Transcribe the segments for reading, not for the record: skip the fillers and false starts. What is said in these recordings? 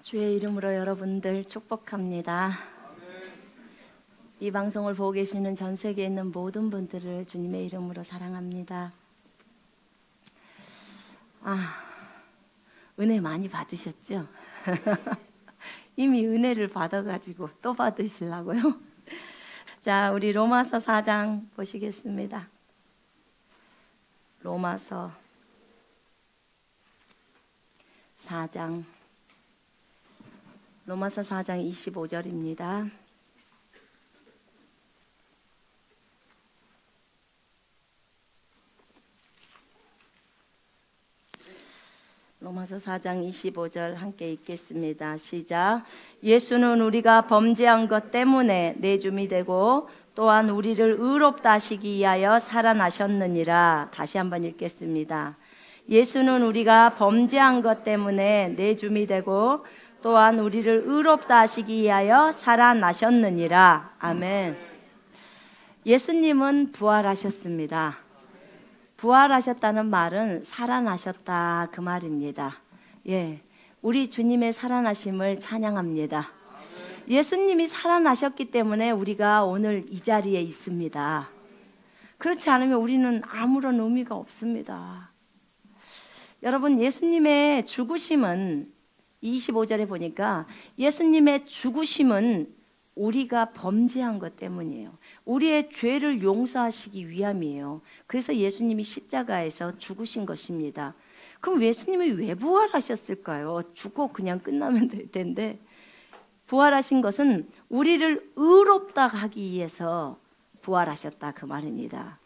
주의 이름으로 여러분들 축복합니다. 이 방송을 보고 계시는 전 세계에 있는 모든 분들을 주님의 이름으로 사랑합니다. 은혜 많이 받으셨죠? 이미 은혜를 받아가지고 또 받으시려고요? 자, 우리 로마서 4장 보시겠습니다. 로마서 4장 25절입니다. 로마서 4장 25절 함께 읽겠습니다. 시작. 예수는 우리가 범죄한 것 때문에 내줌이 되고 또한 우리를 의롭다 하시기 위하여 살아나셨느니라. 다시 한번 읽겠습니다. 예수는 우리가 범죄한 것 때문에 내줌이 되고 또한 우리를 의롭다 하시기 위하여 살아나셨느니라. 아멘. 예수님은 부활하셨습니다. 부활하셨다는 말은 살아나셨다 그 말입니다. 예, 우리 주님의 살아나심을 찬양합니다. 예수님이 살아나셨기 때문에 우리가 오늘 이 자리에 있습니다. 그렇지 않으면 우리는 아무런 의미가 없습니다. 여러분, 예수님의 죽으심은 25절에 보니까 예수님의 죽으심은 우리가 범죄한 것 때문이에요. 우리의 죄를 용서하시기 위함이에요. 그래서 예수님이 십자가에서 죽으신 것입니다. 그럼 예수님이 왜 부활하셨을까요? 죽고 그냥 끝나면 될 텐데, 부활하신 것은 우리를 의롭다 하기 위해서 부활하셨다 그 말입니다.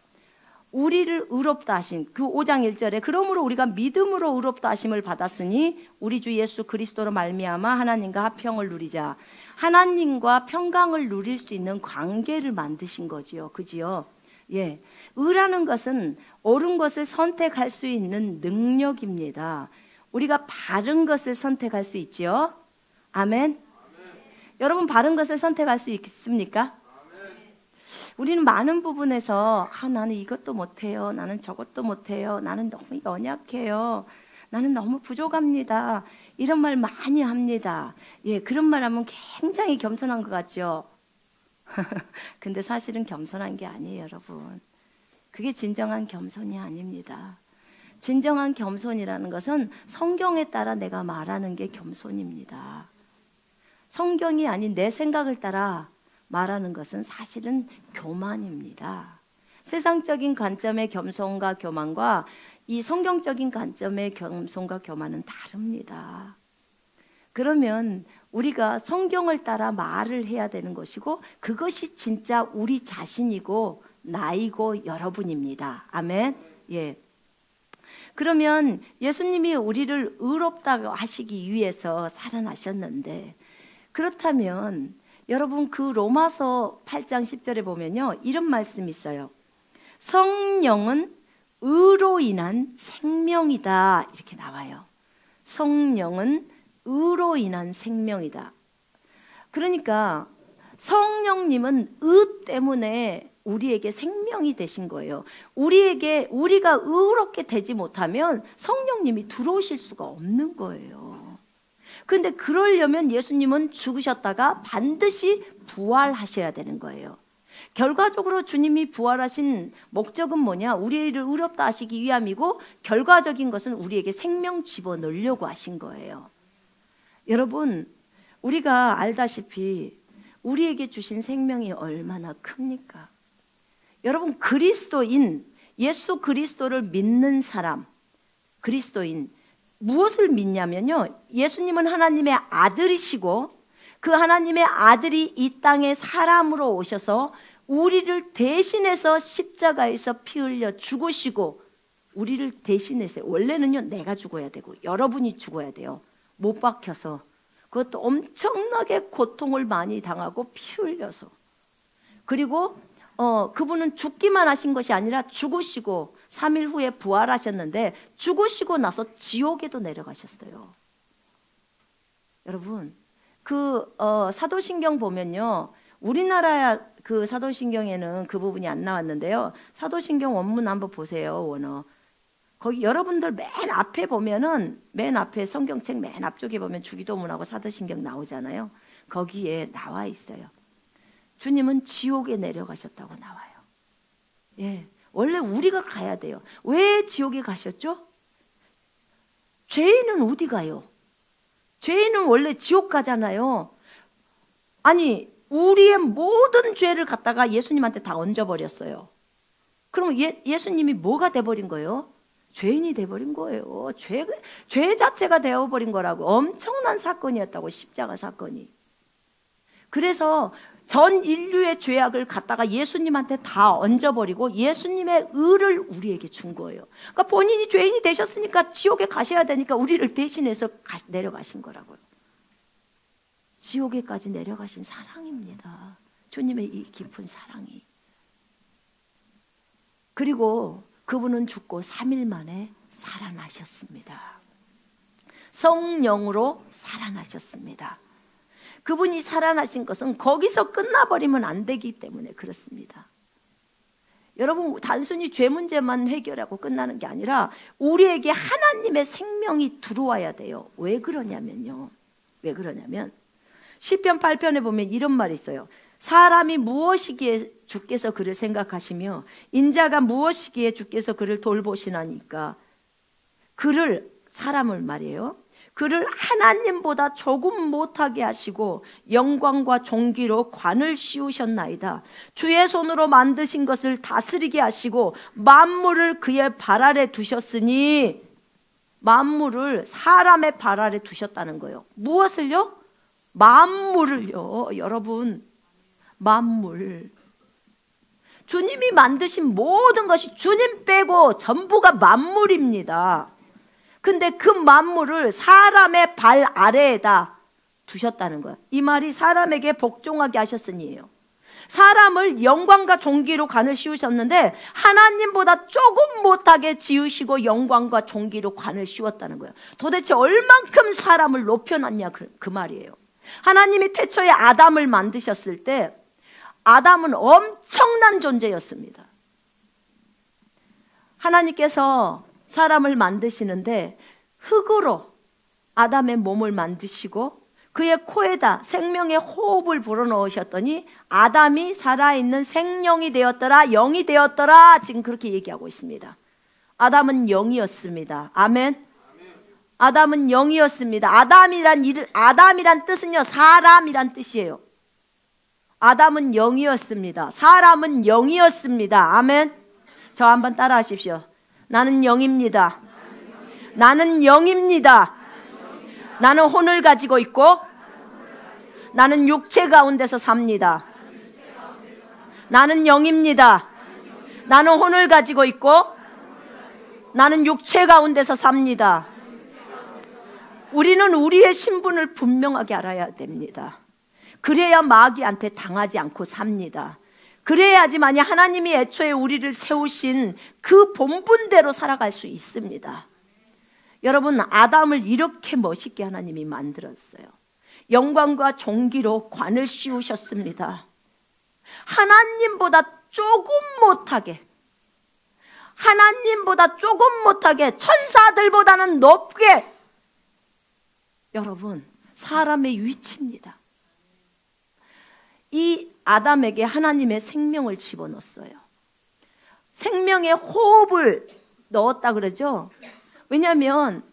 우리를 의롭다 하신 그 5장 1절에 그러므로 우리가 믿음으로 의롭다 하심을 받았으니 우리 주 예수 그리스도로 말미암아 하나님과 화평을 누리자. 하나님과 평강을 누릴 수 있는 관계를 만드신 거지요. 그지요? 예. 의라는 것은 옳은 것을 선택할 수 있는 능력입니다. 우리가 바른 것을 선택할 수 있지요. 아멘. 여러분, 바른 것을 선택할 수 있습니까? 우리는 많은 부분에서 나는 이것도 못해요. 나는 저것도 못해요. 나는 너무 연약해요. 나는 너무 부족합니다. 이런 말 많이 합니다. 예, 그런 말 하면 굉장히 겸손한 것 같죠? 근데 사실은 겸손한 게 아니에요, 여러분. 그게 진정한 겸손이 아닙니다. 진정한 겸손이라는 것은 성경에 따라 내가 말하는 게 겸손입니다. 성경이 아닌 내 생각을 따라 말하는 것은 사실은 교만입니다. 세상적인 관점의 겸손과 교만과 이 성경적인 관점의 겸손과 교만은 다릅니다. 그러면 우리가 성경을 따라 말을 해야 되는 것이고 그것이 진짜 우리 자신이고 나이고 여러분입니다. 아멘. 예. 그러면 예수님이 우리를 의롭다고 하시기 위해서 살아나셨는데, 그렇다면 여러분, 그 로마서 8장 10절에 보면요, 이런 말씀이 있어요. 성령은 의로 인한 생명이다, 이렇게 나와요. 성령은 의로 인한 생명이다. 그러니까 성령님은 의 때문에 우리에게 생명이 되신 거예요. 우리가 의롭게 되지 못하면 성령님이 들어오실 수가 없는 거예요. 그런데 그러려면 예수님은 죽으셨다가 반드시 부활하셔야 되는 거예요. 결과적으로 주님이 부활하신 목적은 뭐냐? 우리를 의롭다 하시기 위함이고, 결과적인 것은 우리에게 생명 집어넣으려고 하신 거예요. 여러분, 우리가 알다시피 우리에게 주신 생명이 얼마나 큽니까? 여러분, 그리스도인, 예수 그리스도를 믿는 사람, 그리스도인, 무엇을 믿냐면요, 예수님은 하나님의 아들이시고 그 하나님의 아들이 이 땅에 사람으로 오셔서 우리를 대신해서 십자가에서 피 흘려 죽으시고, 우리를 대신해서, 원래는요 내가 죽어야 되고 여러분이 죽어야 돼요. 못 박혀서, 그것도 엄청나게 고통을 많이 당하고 피 흘려서. 그리고 그분은 죽기만 하신 것이 아니라 죽으시고 3일 후에 부활하셨는데, 죽으시고 나서 지옥에도 내려가셨어요. 여러분, 사도신경 보면요, 우리나라 그 사도신경에는 그 부분이 안 나왔는데요, 사도신경 원문 한번 보세요. 원어 거기 여러분들 맨 앞에 보면은, 맨 앞에 성경책 맨 앞쪽에 보면 주기도문하고 사도신경 나오잖아요. 거기에 나와 있어요. 주님은 지옥에 내려가셨다고 나와요. 예, 원래 우리가 가야 돼요. 왜 지옥에 가셨죠? 죄인은 어디 가요? 죄인은 원래 지옥 가잖아요. 아니, 우리의 모든 죄를 갖다가 예수님한테 다 얹어버렸어요. 그러면 예수님이 뭐가 돼버린 거예요? 죄인이 돼버린 거예요. 죄 자체가 되어버린 거라고. 엄청난 사건이었다고, 십자가 사건이. 그래서 전 인류의 죄악을 갖다가 예수님한테 다 얹어버리고 예수님의 의를 우리에게 준 거예요. 그러니까 본인이 죄인이 되셨으니까 지옥에 가셔야 되니까 우리를 대신해서 내려가신 거라고요. 지옥에까지 내려가신 사랑입니다. 주님의 이 깊은 사랑이. 그리고 그분은 죽고 3일 만에 살아나셨습니다. 성령으로 살아나셨습니다. 그분이 살아나신 것은 거기서 끝나버리면 안 되기 때문에 그렇습니다. 여러분, 단순히 죄 문제만 해결하고 끝나는 게 아니라 우리에게 하나님의 생명이 들어와야 돼요. 왜 그러냐면요. 왜 그러냐면 시편 8편에 보면 이런 말이 있어요. 사람이 무엇이기에 주께서 그를 생각하시며 인자가 무엇이기에 주께서 그를 돌보시나니까. 그를, 사람을 말이에요, 그를 하나님보다 조금 못하게 하시고 영광과 존귀로 관을 씌우셨나이다. 주의 손으로 만드신 것을 다스리게 하시고 만물을 그의 발 아래 두셨으니. 만물을 사람의 발 아래 두셨다는 거예요. 무엇을요? 만물을요. 여러분, 만물. 주님이 만드신 모든 것이 주님 빼고 전부가 만물입니다. 근데 그 만물을 사람의 발 아래에다 두셨다는 거야. 이 말이 사람에게 복종하게 하셨으니예요. 사람을 영광과 존귀로 관을 씌우셨는데 하나님보다 조금 못하게 지으시고 영광과 존귀로 관을 씌웠다는 거예요. 도대체 얼만큼 사람을 높여놨냐, 그 말이에요. 하나님이 태초에 아담을 만드셨을 때 아담은 엄청난 존재였습니다. 하나님께서 사람을 만드시는데 흙으로 아담의 몸을 만드시고 그의 코에다 생명의 호흡을 불어넣으셨더니 아담이 살아있는 생명이 되었더라, 영이 되었더라. 지금 그렇게 얘기하고 있습니다. 아담은 영이었습니다. 아멘. 아담은 영이었습니다. 아담이란 뜻은요, 사람이란 뜻이에요. 아담은 영이었습니다. 사람은 영이었습니다. 아멘. 저 한번 따라 하십시오. 나는 영입니다. 나는 영입니다. 나는 혼을 가지고 있고 나는 육체 가운데서 삽니다. 나는 영입니다. 나는 혼을 가지고 있고 나는 육체 가운데서 삽니다. 우리는 우리의 신분을 분명하게 알아야 됩니다. 그래야 마귀한테 당하지 않고 삽니다. 그래야지만이 하나님이 애초에 우리를 세우신 그 본분대로 살아갈 수 있습니다. 여러분, 아담을 이렇게 멋있게 하나님이 만들었어요. 영광과 존귀로 관을 씌우셨습니다. 하나님보다 조금 못하게, 하나님보다 조금 못하게, 천사들보다는 높게. 여러분, 사람의 위치입니다. 이 아담에게 하나님의 생명을 집어넣었어요. 생명의 호흡을 넣었다 그러죠. 왜냐하면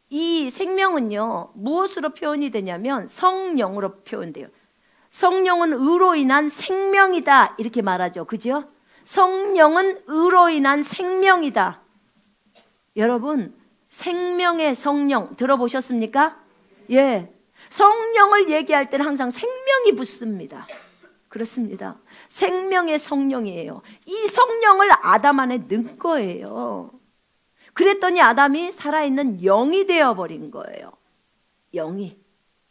이 생명은요, 무엇으로 표현이 되냐면 성령으로 표현돼요. 성령은 의로 인한 생명이다, 이렇게 말하죠. 그죠? 성령은 의로 인한 생명이다. 여러분, 생명의 성령 들어보셨습니까? 예, 성령을 얘기할 때는 항상 생명이 붙습니다. 그렇습니다. 생명의 성령이에요. 이 성령을 아담 안에 넣은 거예요. 그랬더니 아담이 살아있는 영이 되어버린 거예요. 영이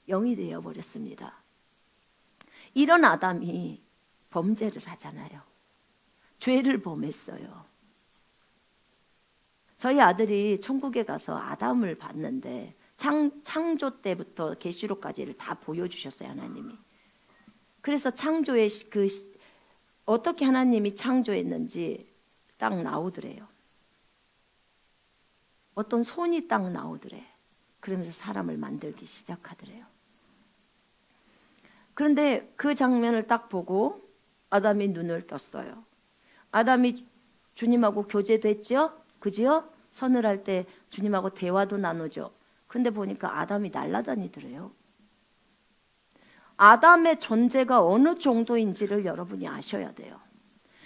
되어버렸습니다. 이런 아담이 범죄를 하잖아요. 죄를 범했어요. 저희 아들이 천국에 가서 아담을 봤는데 창조 때부터 계시록까지를 다 보여주셨어요, 하나님이. 그래서 창조의 어떻게 하나님이 창조했는지 딱 나오더래요. 어떤 손이 딱 나오더래. 그러면서 사람을 만들기 시작하더래요. 그런데 그 장면을 딱 보고 아담이 눈을 떴어요. 아담이 주님하고 교제됐죠? 그죠? 서늘할 때 주님하고 대화도 나누죠. 그런데 보니까 아담이 날아다니더래요. 아담의 존재가 어느 정도인지를 여러분이 아셔야 돼요.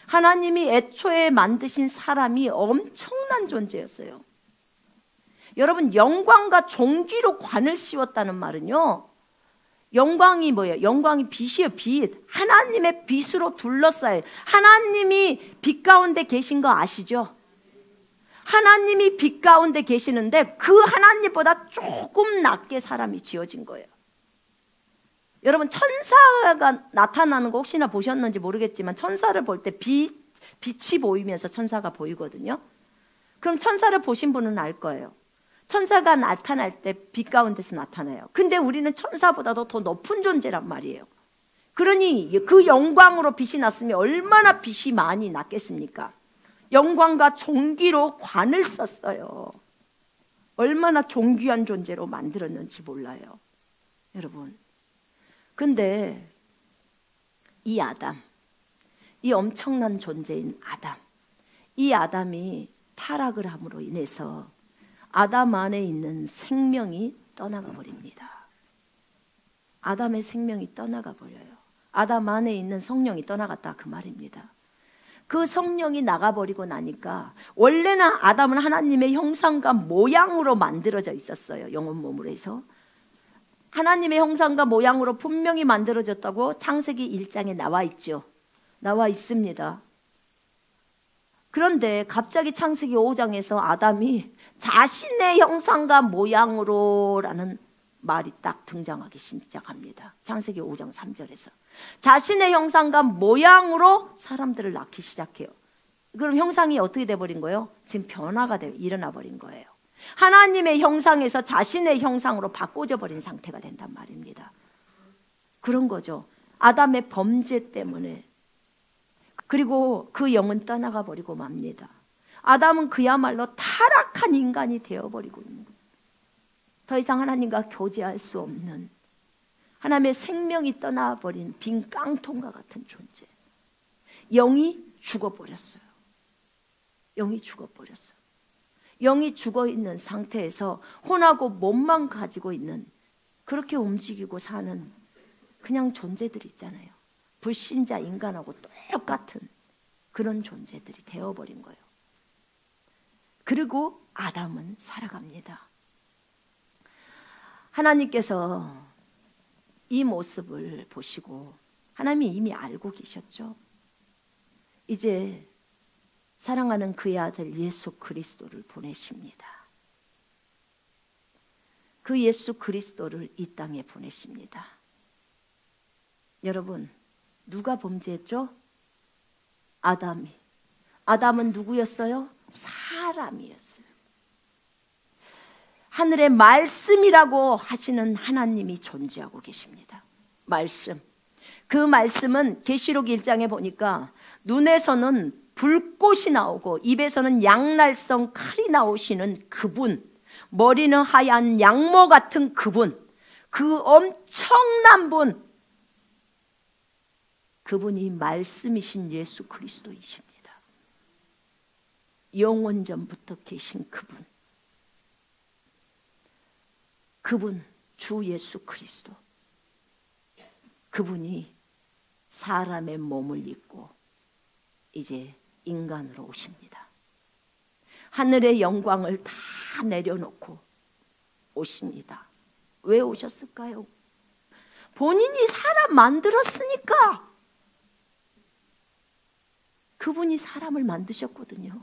하나님이 애초에 만드신 사람이 엄청난 존재였어요. 여러분, 영광과 존귀로 관을 씌웠다는 말은요, 영광이 뭐예요? 영광이 빛이에요. 빛. 하나님의 빛으로 둘러싸여. 하나님이 빛 가운데 계신 거 아시죠? 하나님이 빛 가운데 계시는데 그 하나님보다 조금 낮게 사람이 지어진 거예요. 여러분, 천사가 나타나는 거 혹시나 보셨는지 모르겠지만 천사를 볼 때 빛이 보이면서 천사가 보이거든요. 그럼 천사를 보신 분은 알 거예요. 천사가 나타날 때 빛 가운데서 나타나요. 근데 우리는 천사보다도 더 높은 존재란 말이에요. 그러니 그 영광으로 빛이 났으면 얼마나 빛이 많이 났겠습니까? 영광과 존귀로 관을 썼어요. 얼마나 존귀한 존재로 만들었는지 몰라요, 여러분. 근데 이 아담, 이 엄청난 존재인 아담, 이 아담이 타락을 함으로 인해서 아담 안에 있는 생명이 떠나가 버립니다. 아담의 생명이 떠나가 버려요. 아담 안에 있는 성령이 떠나갔다 그 말입니다. 그 성령이 나가버리고 나니까 원래는 아담은 하나님의 형상과 모양으로 만들어져 있었어요. 영혼 몸으로 해서 하나님의 형상과 모양으로 분명히 만들어졌다고 창세기 1장에 나와 있죠. 나와 있습니다. 그런데 갑자기 창세기 5장에서 아담이 자신의 형상과 모양으로 라는 말이 딱 등장하기 시작합니다. 창세기 5장 3절에서 자신의 형상과 모양으로 사람들을 낳기 시작해요. 그럼 형상이 어떻게 돼버린 거예요? 지금 변화가 일어나 버린 거예요. 하나님의 형상에서 자신의 형상으로 바꿔져 버린 상태가 된단 말입니다. 그런 거죠. 아담의 범죄 때문에. 그리고 그 영은 떠나가 버리고 맙니다. 아담은 그야말로 타락한 인간이 되어버리고 있는 거예요. 더 이상 하나님과 교제할 수 없는, 하나님의 생명이 떠나버린 빈 깡통과 같은 존재. 영이 죽어버렸어요. 영이 죽어버렸어요. 영이 죽어있는 상태에서 혼하고 몸만 가지고 있는, 그렇게 움직이고 사는 그냥 존재들 있잖아요. 불신자 인간하고 똑같은 그런 존재들이 되어버린 거예요. 그리고 아담은 살아갑니다. 하나님께서 이 모습을 보시고 하나님이 이미 알고 계셨죠. 이제 사랑하는 그의 아들 예수 그리스도를 보내십니다. 그 예수 그리스도를 이 땅에 보내십니다. 여러분, 누가 범죄했죠? 아담이. 아담은 누구였어요? 사람이었어요. 하늘의 말씀이라고 하시는 하나님이 존재하고 계십니다. 말씀. 그 말씀은 계시록 1장에 보니까 눈에서는 불꽃이 나오고 입에서는 양날성 칼이 나오시는 그분, 머리는 하얀 양모 같은 그분, 그 엄청난 분, 그분이 말씀이신 예수 그리스도이십니다. 영원전부터 계신 그분, 그분 주 예수 그리스도, 그분이 사람의 몸을 입고 이제 인간으로 오십니다. 하늘의 영광을 다 내려놓고 오십니다. 왜 오셨을까요? 본인이 사람 만들었으니까. 그분이 사람을 만드셨거든요.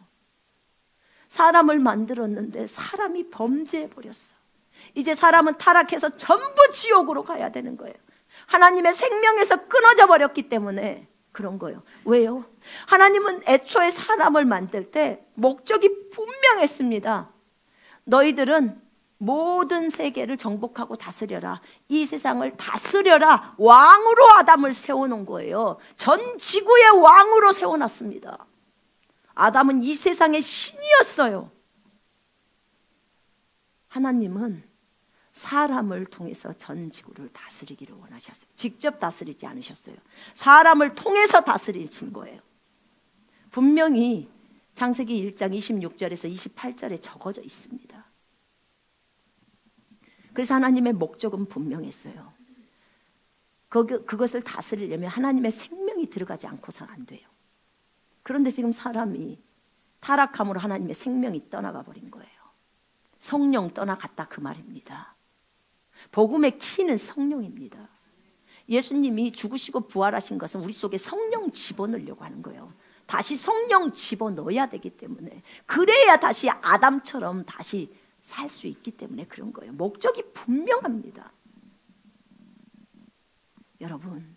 사람을 만들었는데 사람이 범죄해버렸어. 이제 사람은 타락해서 전부 지옥으로 가야 되는 거예요. 하나님의 생명에서 끊어져 버렸기 때문에 그런 거예요. 왜요? 하나님은 애초에 사람을 만들 때 목적이 분명했습니다. 너희들은 모든 세계를 정복하고 다스려라. 이 세상을 다스려라. 왕으로 아담을 세워놓은 거예요. 전 지구의 왕으로 세워놨습니다. 아담은 이 세상의 신이었어요. 하나님은 사람을 통해서 전 지구를 다스리기를 원하셨어요. 직접 다스리지 않으셨어요. 사람을 통해서 다스리신 거예요. 분명히 창세기 1장 26절에서 28절에 적어져 있습니다. 그래서 하나님의 목적은 분명했어요. 그것을 다스리려면 하나님의 생명이 들어가지 않고서는 안 돼요. 그런데 지금 사람이 타락함으로 하나님의 생명이 떠나가 버린 거예요. 성령 떠나갔다 그 말입니다. 복음의 키는 성령입니다. 예수님이 죽으시고 부활하신 것은 우리 속에 성령 집어넣으려고 하는 거예요. 다시 성령 집어넣어야 되기 때문에, 그래야 다시 아담처럼 다시 살 수 있기 때문에 그런 거예요. 목적이 분명합니다. 여러분,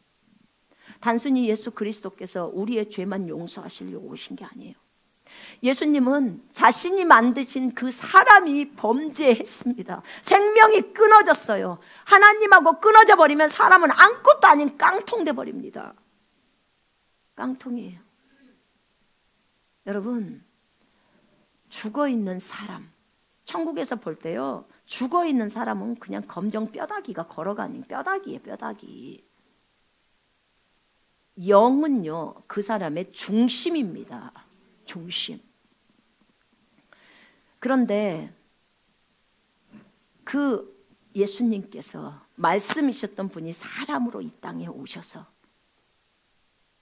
단순히 예수 그리스도께서 우리의 죄만 용서하시려고 오신 게 아니에요. 예수님은 자신이 만드신 그 사람이 범죄했습니다. 생명이 끊어졌어요. 하나님하고 끊어져 버리면 사람은 아무것도 아닌 깡통 돼 버립니다. 깡통이에요. 여러분, 죽어있는 사람, 천국에서 볼 때요, 죽어있는 사람은 그냥 검정 뼈다귀가 걸어가는 뼈다귀예요. 뼈다귀. 영은요, 그 사람의 중심입니다. 중심. 그런데 그 예수님께서 말씀이셨던 분이 사람으로 이 땅에 오셔서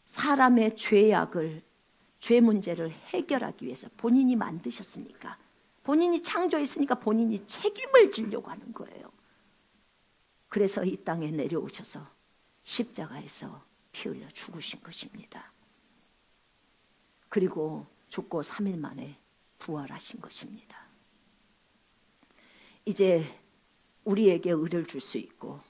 사람의 죄악을, 죄 문제를 해결하기 위해서 본인이 만드셨으니까, 본인이 창조했으니까 본인이 책임을 지려고 하는 거예요. 그래서 이 땅에 내려오셔서 십자가에서 피 흘려 죽으신 것입니다. 그리고 죽고 3일 만에 부활하신 것입니다. 이제 우리에게 의를 줄 수 있고,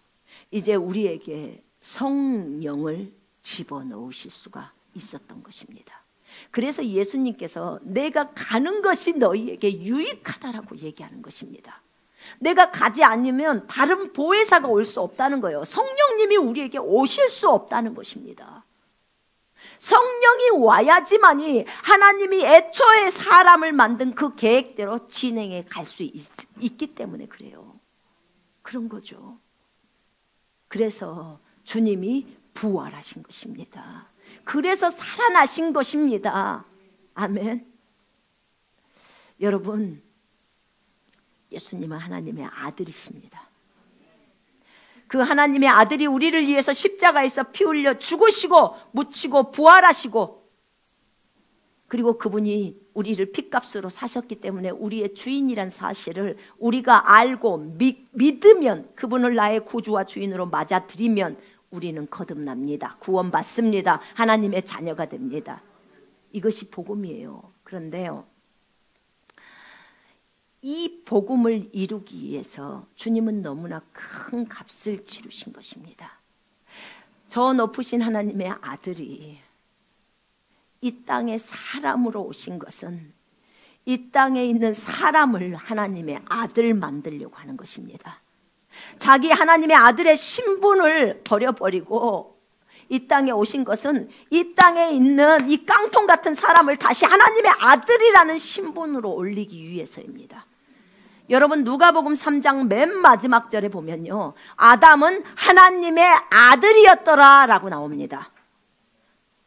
이제 우리에게 성령을 집어넣으실 수가 있었던 것입니다. 그래서 예수님께서 내가 가는 것이 너희에게 유익하다라고 얘기하는 것입니다. 내가 가지 않으면 다른 보혜사가 올 수 없다는 거예요. 성령님이 우리에게 오실 수 없다는 것입니다. 성령이 와야지만이 하나님이 애초에 사람을 만든 그 계획대로 진행해 갈 수 있기 때문에 그래요. 그런 거죠. 그래서 주님이 부활하신 것입니다. 그래서 살아나신 것입니다. 아멘. 여러분, 예수님은 하나님의 아들이십니다. 그 하나님의 아들이 우리를 위해서 십자가에서 피 흘려 죽으시고 묻히고 부활하시고, 그리고 그분이 우리를 핏값으로 사셨기 때문에 우리의 주인이란 사실을 우리가 알고 믿으면, 그분을 나의 구주와 주인으로 맞아들이면 우리는 거듭납니다. 구원받습니다. 하나님의 자녀가 됩니다. 이것이 복음이에요. 그런데요, 이 복음을 이루기 위해서 주님은 너무나 큰 값을 치르신 것입니다. 저 높으신 하나님의 아들이 이 땅에 사람으로 오신 것은 이 땅에 있는 사람을 하나님의 아들 만들려고 하는 것입니다. 자기 하나님의 아들의 신분을 버려버리고 이 땅에 오신 것은 이 땅에 있는 이 깡통 같은 사람을 다시 하나님의 아들이라는 신분으로 올리기 위해서입니다. 여러분, 누가복음 3장 맨 마지막 절에 보면요, 아담은 하나님의 아들이었더라 라고 나옵니다.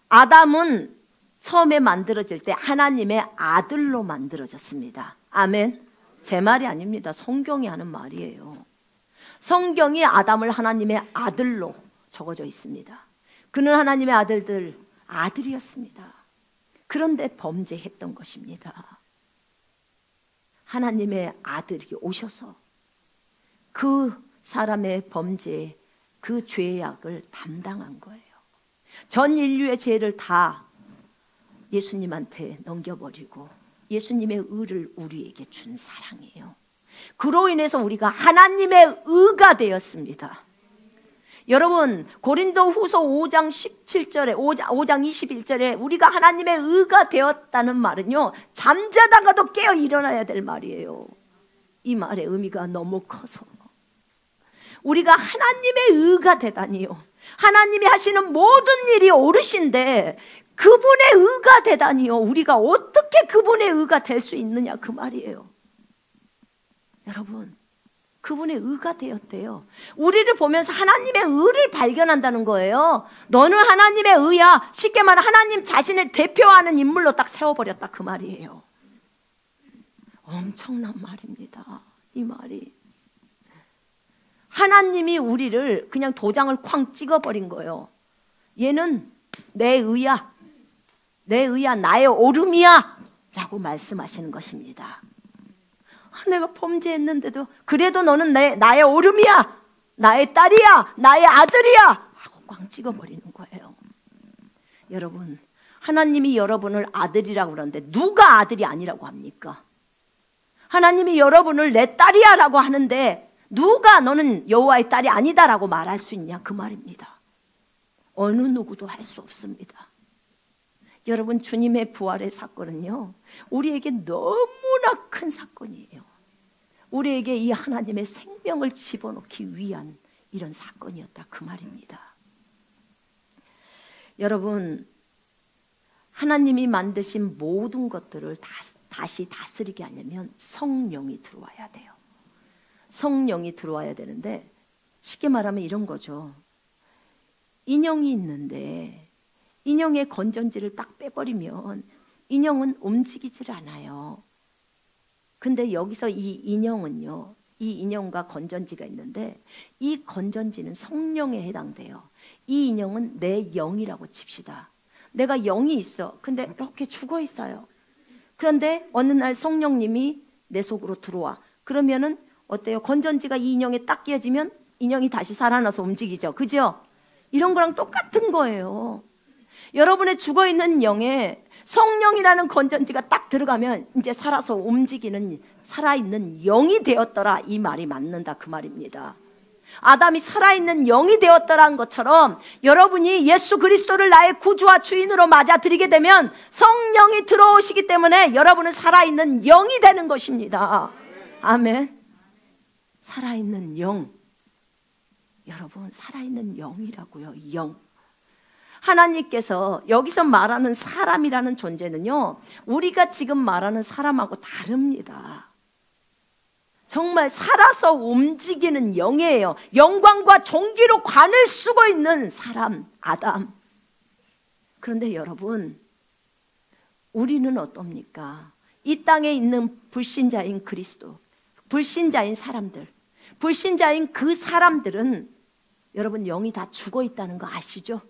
아담은 처음에 만들어질 때 하나님의 아들로 만들어졌습니다. 아멘. 제 말이 아닙니다. 성경이 하는 말이에요. 성경이 아담을 하나님의 아들로 적어져 있습니다. 그는 하나님의 아들이었습니다. 그런데 범죄했던 것입니다. 하나님의 아들이 오셔서 그 사람의 범죄, 그 죄악을 담당한 거예요. 전 인류의 죄를 다 예수님한테 넘겨버리고 예수님의 의를 우리에게 준 사랑이에요. 그로 인해서 우리가 하나님의 의가 되었습니다. 여러분, 고린도 후서 5장 17절에 5장 21절에 우리가 하나님의 의가 되었다는 말은요, 잠자다가도 깨어 일어나야 될 말이에요. 이 말의 의미가 너무 커서 우리가 하나님의 의가 되다니요, 하나님이 하시는 모든 일이 옳으신데 그분의 의가 되다니요, 우리가 어떻게 그분의 의가 될 수 있느냐 그 말이에요. 여러분, 그분의 의가 되었대요. 우리를 보면서 하나님의 의를 발견한다는 거예요. 너는 하나님의 의야. 쉽게 말하면 하나님 자신을 대표하는 인물로 딱 세워버렸다, 그 말이에요. 엄청난 말입니다, 이 말이. 하나님이 우리를 그냥 도장을 쾅 찍어버린 거예요. 얘는 내 의야, 내 의야, 나의 오름이야 라고 말씀하시는 것입니다. 내가 범죄했는데도 그래도 너는 나의 오름이야, 나의 딸이야, 나의 아들이야 하고 꽝 찍어버리는 거예요. 여러분, 하나님이 여러분을 아들이라고 그러는데 누가 아들이 아니라고 합니까? 하나님이 여러분을 내 딸이야 라고 하는데 누가 너는 여호와의 딸이 아니다 라고 말할 수 있냐, 그 말입니다. 어느 누구도 할 수 없습니다. 여러분, 주님의 부활의 사건은요, 우리에게 너무나 큰 사건이에요. 우리에게 이 하나님의 생명을 집어넣기 위한 이런 사건이었다, 그 말입니다. 여러분, 하나님이 만드신 모든 것들을 다시 다스리게 하려면 성령이 들어와야 돼요. 성령이 들어와야 되는데, 쉽게 말하면 이런 거죠. 인형이 있는데 인형의 건전지를 딱 빼버리면 인형은 움직이질 않아요. 근데 여기서 이 인형은요, 이 인형과 건전지가 있는데 이 건전지는 성령에 해당돼요. 이 인형은 내 영이라고 칩시다. 내가 영이 있어. 근데 이렇게 죽어 있어요. 그런데 어느 날 성령님이 내 속으로 들어와. 그러면은 어때요? 건전지가 이 인형에 딱 끼어지면 인형이 다시 살아나서 움직이죠. 그죠? 이런 거랑 똑같은 거예요. 여러분의 죽어있는 영에 성령이라는 건전지가 딱 들어가면 이제 살아서 움직이는 살아있는 영이 되었더라, 이 말이 맞는다, 그 말입니다. 아담이 살아있는 영이 되었더라는 것처럼 여러분이 예수 그리스도를 나의 구주와 주인으로 맞아들이게 되면 성령이 들어오시기 때문에 여러분은 살아있는 영이 되는 것입니다. 아멘. 살아있는 영. 여러분, 살아있는 영이라고요, 영. 하나님께서 여기서 말하는 사람이라는 존재는요, 우리가 지금 말하는 사람하고 다릅니다. 정말 살아서 움직이는 영이에요. 영광과 존귀로 관을 쓰고 있는 사람, 아담. 그런데 여러분, 우리는 어떻습니까? 이 땅에 있는 불신자인 그리스도, 불신자인 사람들, 불신자인 그 사람들은 여러분 영이 다 죽어 있다는 거 아시죠?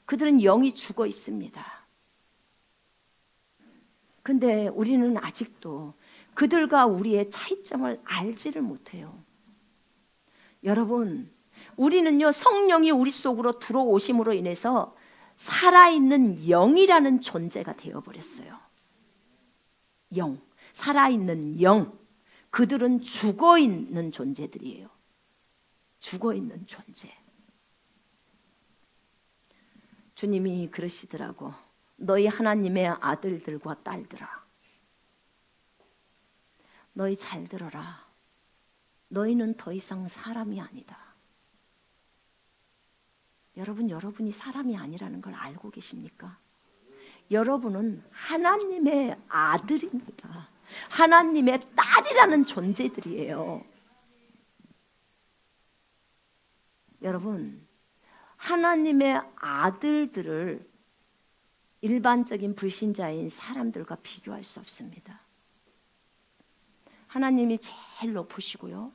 그들은 영이 죽어 있습니다. 근데 우리는 아직도 그들과 우리의 차이점을 알지를 못해요. 여러분, 우리는요, 성령이 우리 속으로 들어오심으로 인해서 살아있는 영이라는 존재가 되어버렸어요. 영, 살아있는 영. 그들은 죽어있는 존재들이에요. 죽어있는 존재. 주님이 그러시더라고. 너희 하나님의 아들들과 딸들아, 너희 잘 들어라. 너희는 더 이상 사람이 아니다. 여러분, 여러분이 사람이 아니라는 걸 알고 계십니까? 여러분은 하나님의 아들입니다. 하나님의 딸이라는 존재들이에요. 여러분, 하나님의 아들들을 일반적인 불신자인 사람들과 비교할 수 없습니다. 하나님이 제일 높으시고요,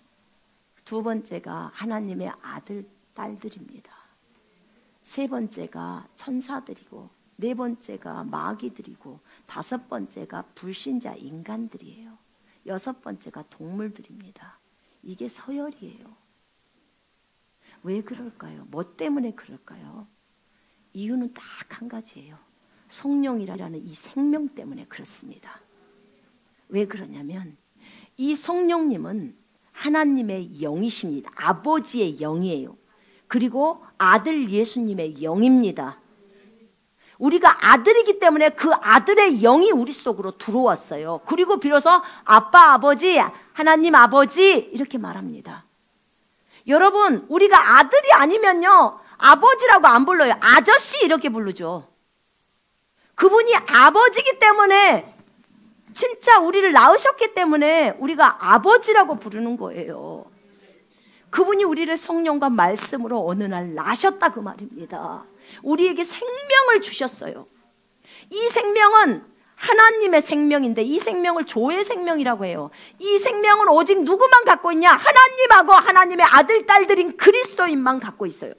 두 번째가 하나님의 아들, 딸들입니다. 세 번째가 천사들이고, 네 번째가 마귀들이고, 다섯 번째가 불신자 인간들이에요. 여섯 번째가 동물들입니다. 이게 서열이에요. 왜 그럴까요? 뭐 때문에 그럴까요? 이유는 딱 한 가지예요. 성령이라는 이 생명 때문에 그렇습니다. 왜 그러냐면 이 성령님은 하나님의 영이십니다. 아버지의 영이에요. 그리고 아들 예수님의 영입니다. 우리가 아들이기 때문에 그 아들의 영이 우리 속으로 들어왔어요. 그리고 비로소 아빠, 아버지, 하나님 아버지 이렇게 말합니다. 여러분, 우리가 아들이 아니면요, 아버지라고 안 불러요. 아저씨 이렇게 부르죠. 그분이 아버지기 때문에 진짜 우리를 낳으셨기 때문에 우리가 아버지라고 부르는 거예요. 그분이 우리를 성령과 말씀으로 어느 날 낳으셨다 그 말입니다. 우리에게 생명을 주셨어요. 이 생명은 하나님의 생명인데 이 생명을 조의 생명이라고 해요. 이 생명은 오직 누구만 갖고 있냐? 하나님하고 하나님의 아들, 딸들인 그리스도인만 갖고 있어요.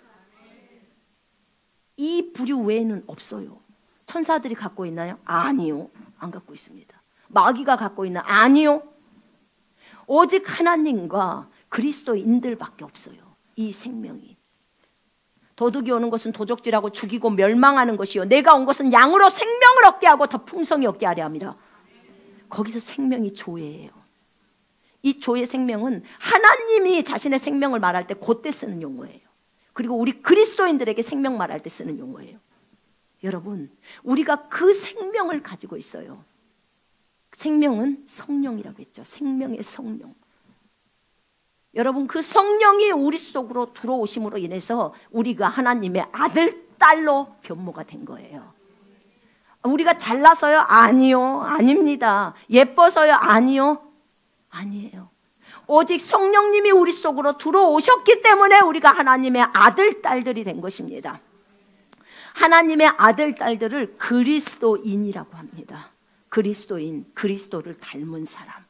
이 부류 외에는 없어요. 천사들이 갖고 있나요? 아니요. 안 갖고 있습니다. 마귀가 갖고 있나? 아니요. 오직 하나님과 그리스도인들밖에 없어요. 이 생명이. 도둑이 오는 것은 도적질하고 죽이고 멸망하는 것이요 내가 온 것은 양으로 생명을 얻게 하고 더 풍성히 얻게 하려 함이라. 거기서 생명이 조예예요. 이 조의 생명은 하나님이 자신의 생명을 말할 때 그때 쓰는 용어예요. 그리고 우리 그리스도인들에게 생명 말할 때 쓰는 용어예요. 여러분, 우리가 그 생명을 가지고 있어요. 생명은 성령이라고 했죠. 생명의 성령. 여러분, 그 성령이 우리 속으로 들어오심으로 인해서 우리가 하나님의 아들, 딸로 변모가 된 거예요. 우리가 잘나서요? 아니요. 아닙니다. 예뻐서요? 아니요. 아니에요. 오직 성령님이 우리 속으로 들어오셨기 때문에 우리가 하나님의 아들, 딸들이 된 것입니다. 하나님의 아들, 딸들을 그리스도인이라고 합니다. 그리스도인, 그리스도를 닮은 사람.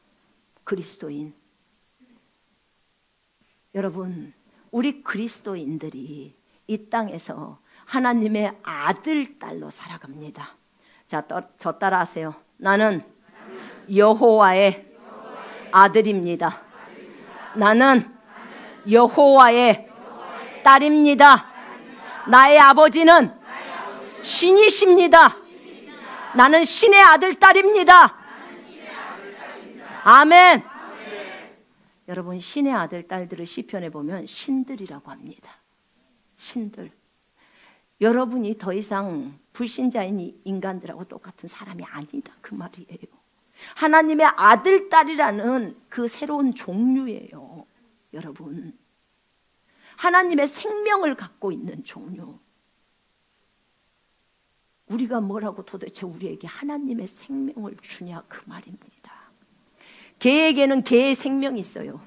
그리스도인. 여러분, 우리 그리스도인들이 이 땅에서 하나님의 아들, 딸로 살아갑니다. 자, 저 따라 하세요. 나는 여호와의 아들입니다. 나는 여호와의 딸입니다. 나의 아버지는 신이십니다. 나는 신의 아들, 딸입니다. 아멘. 여러분, 신의 아들, 딸들을 시편에 보면 신들이라고 합니다. 신들. 여러분이 더 이상 불신자인 인간들하고 똑같은 사람이 아니다 그 말이에요. 하나님의 아들, 딸이라는 그 새로운 종류예요. 여러분, 하나님의 생명을 갖고 있는 종류. 우리가 뭐라고 도대체 우리에게 하나님의 생명을 주냐 그 말입니다. 개에게는 개의 생명이 있어요.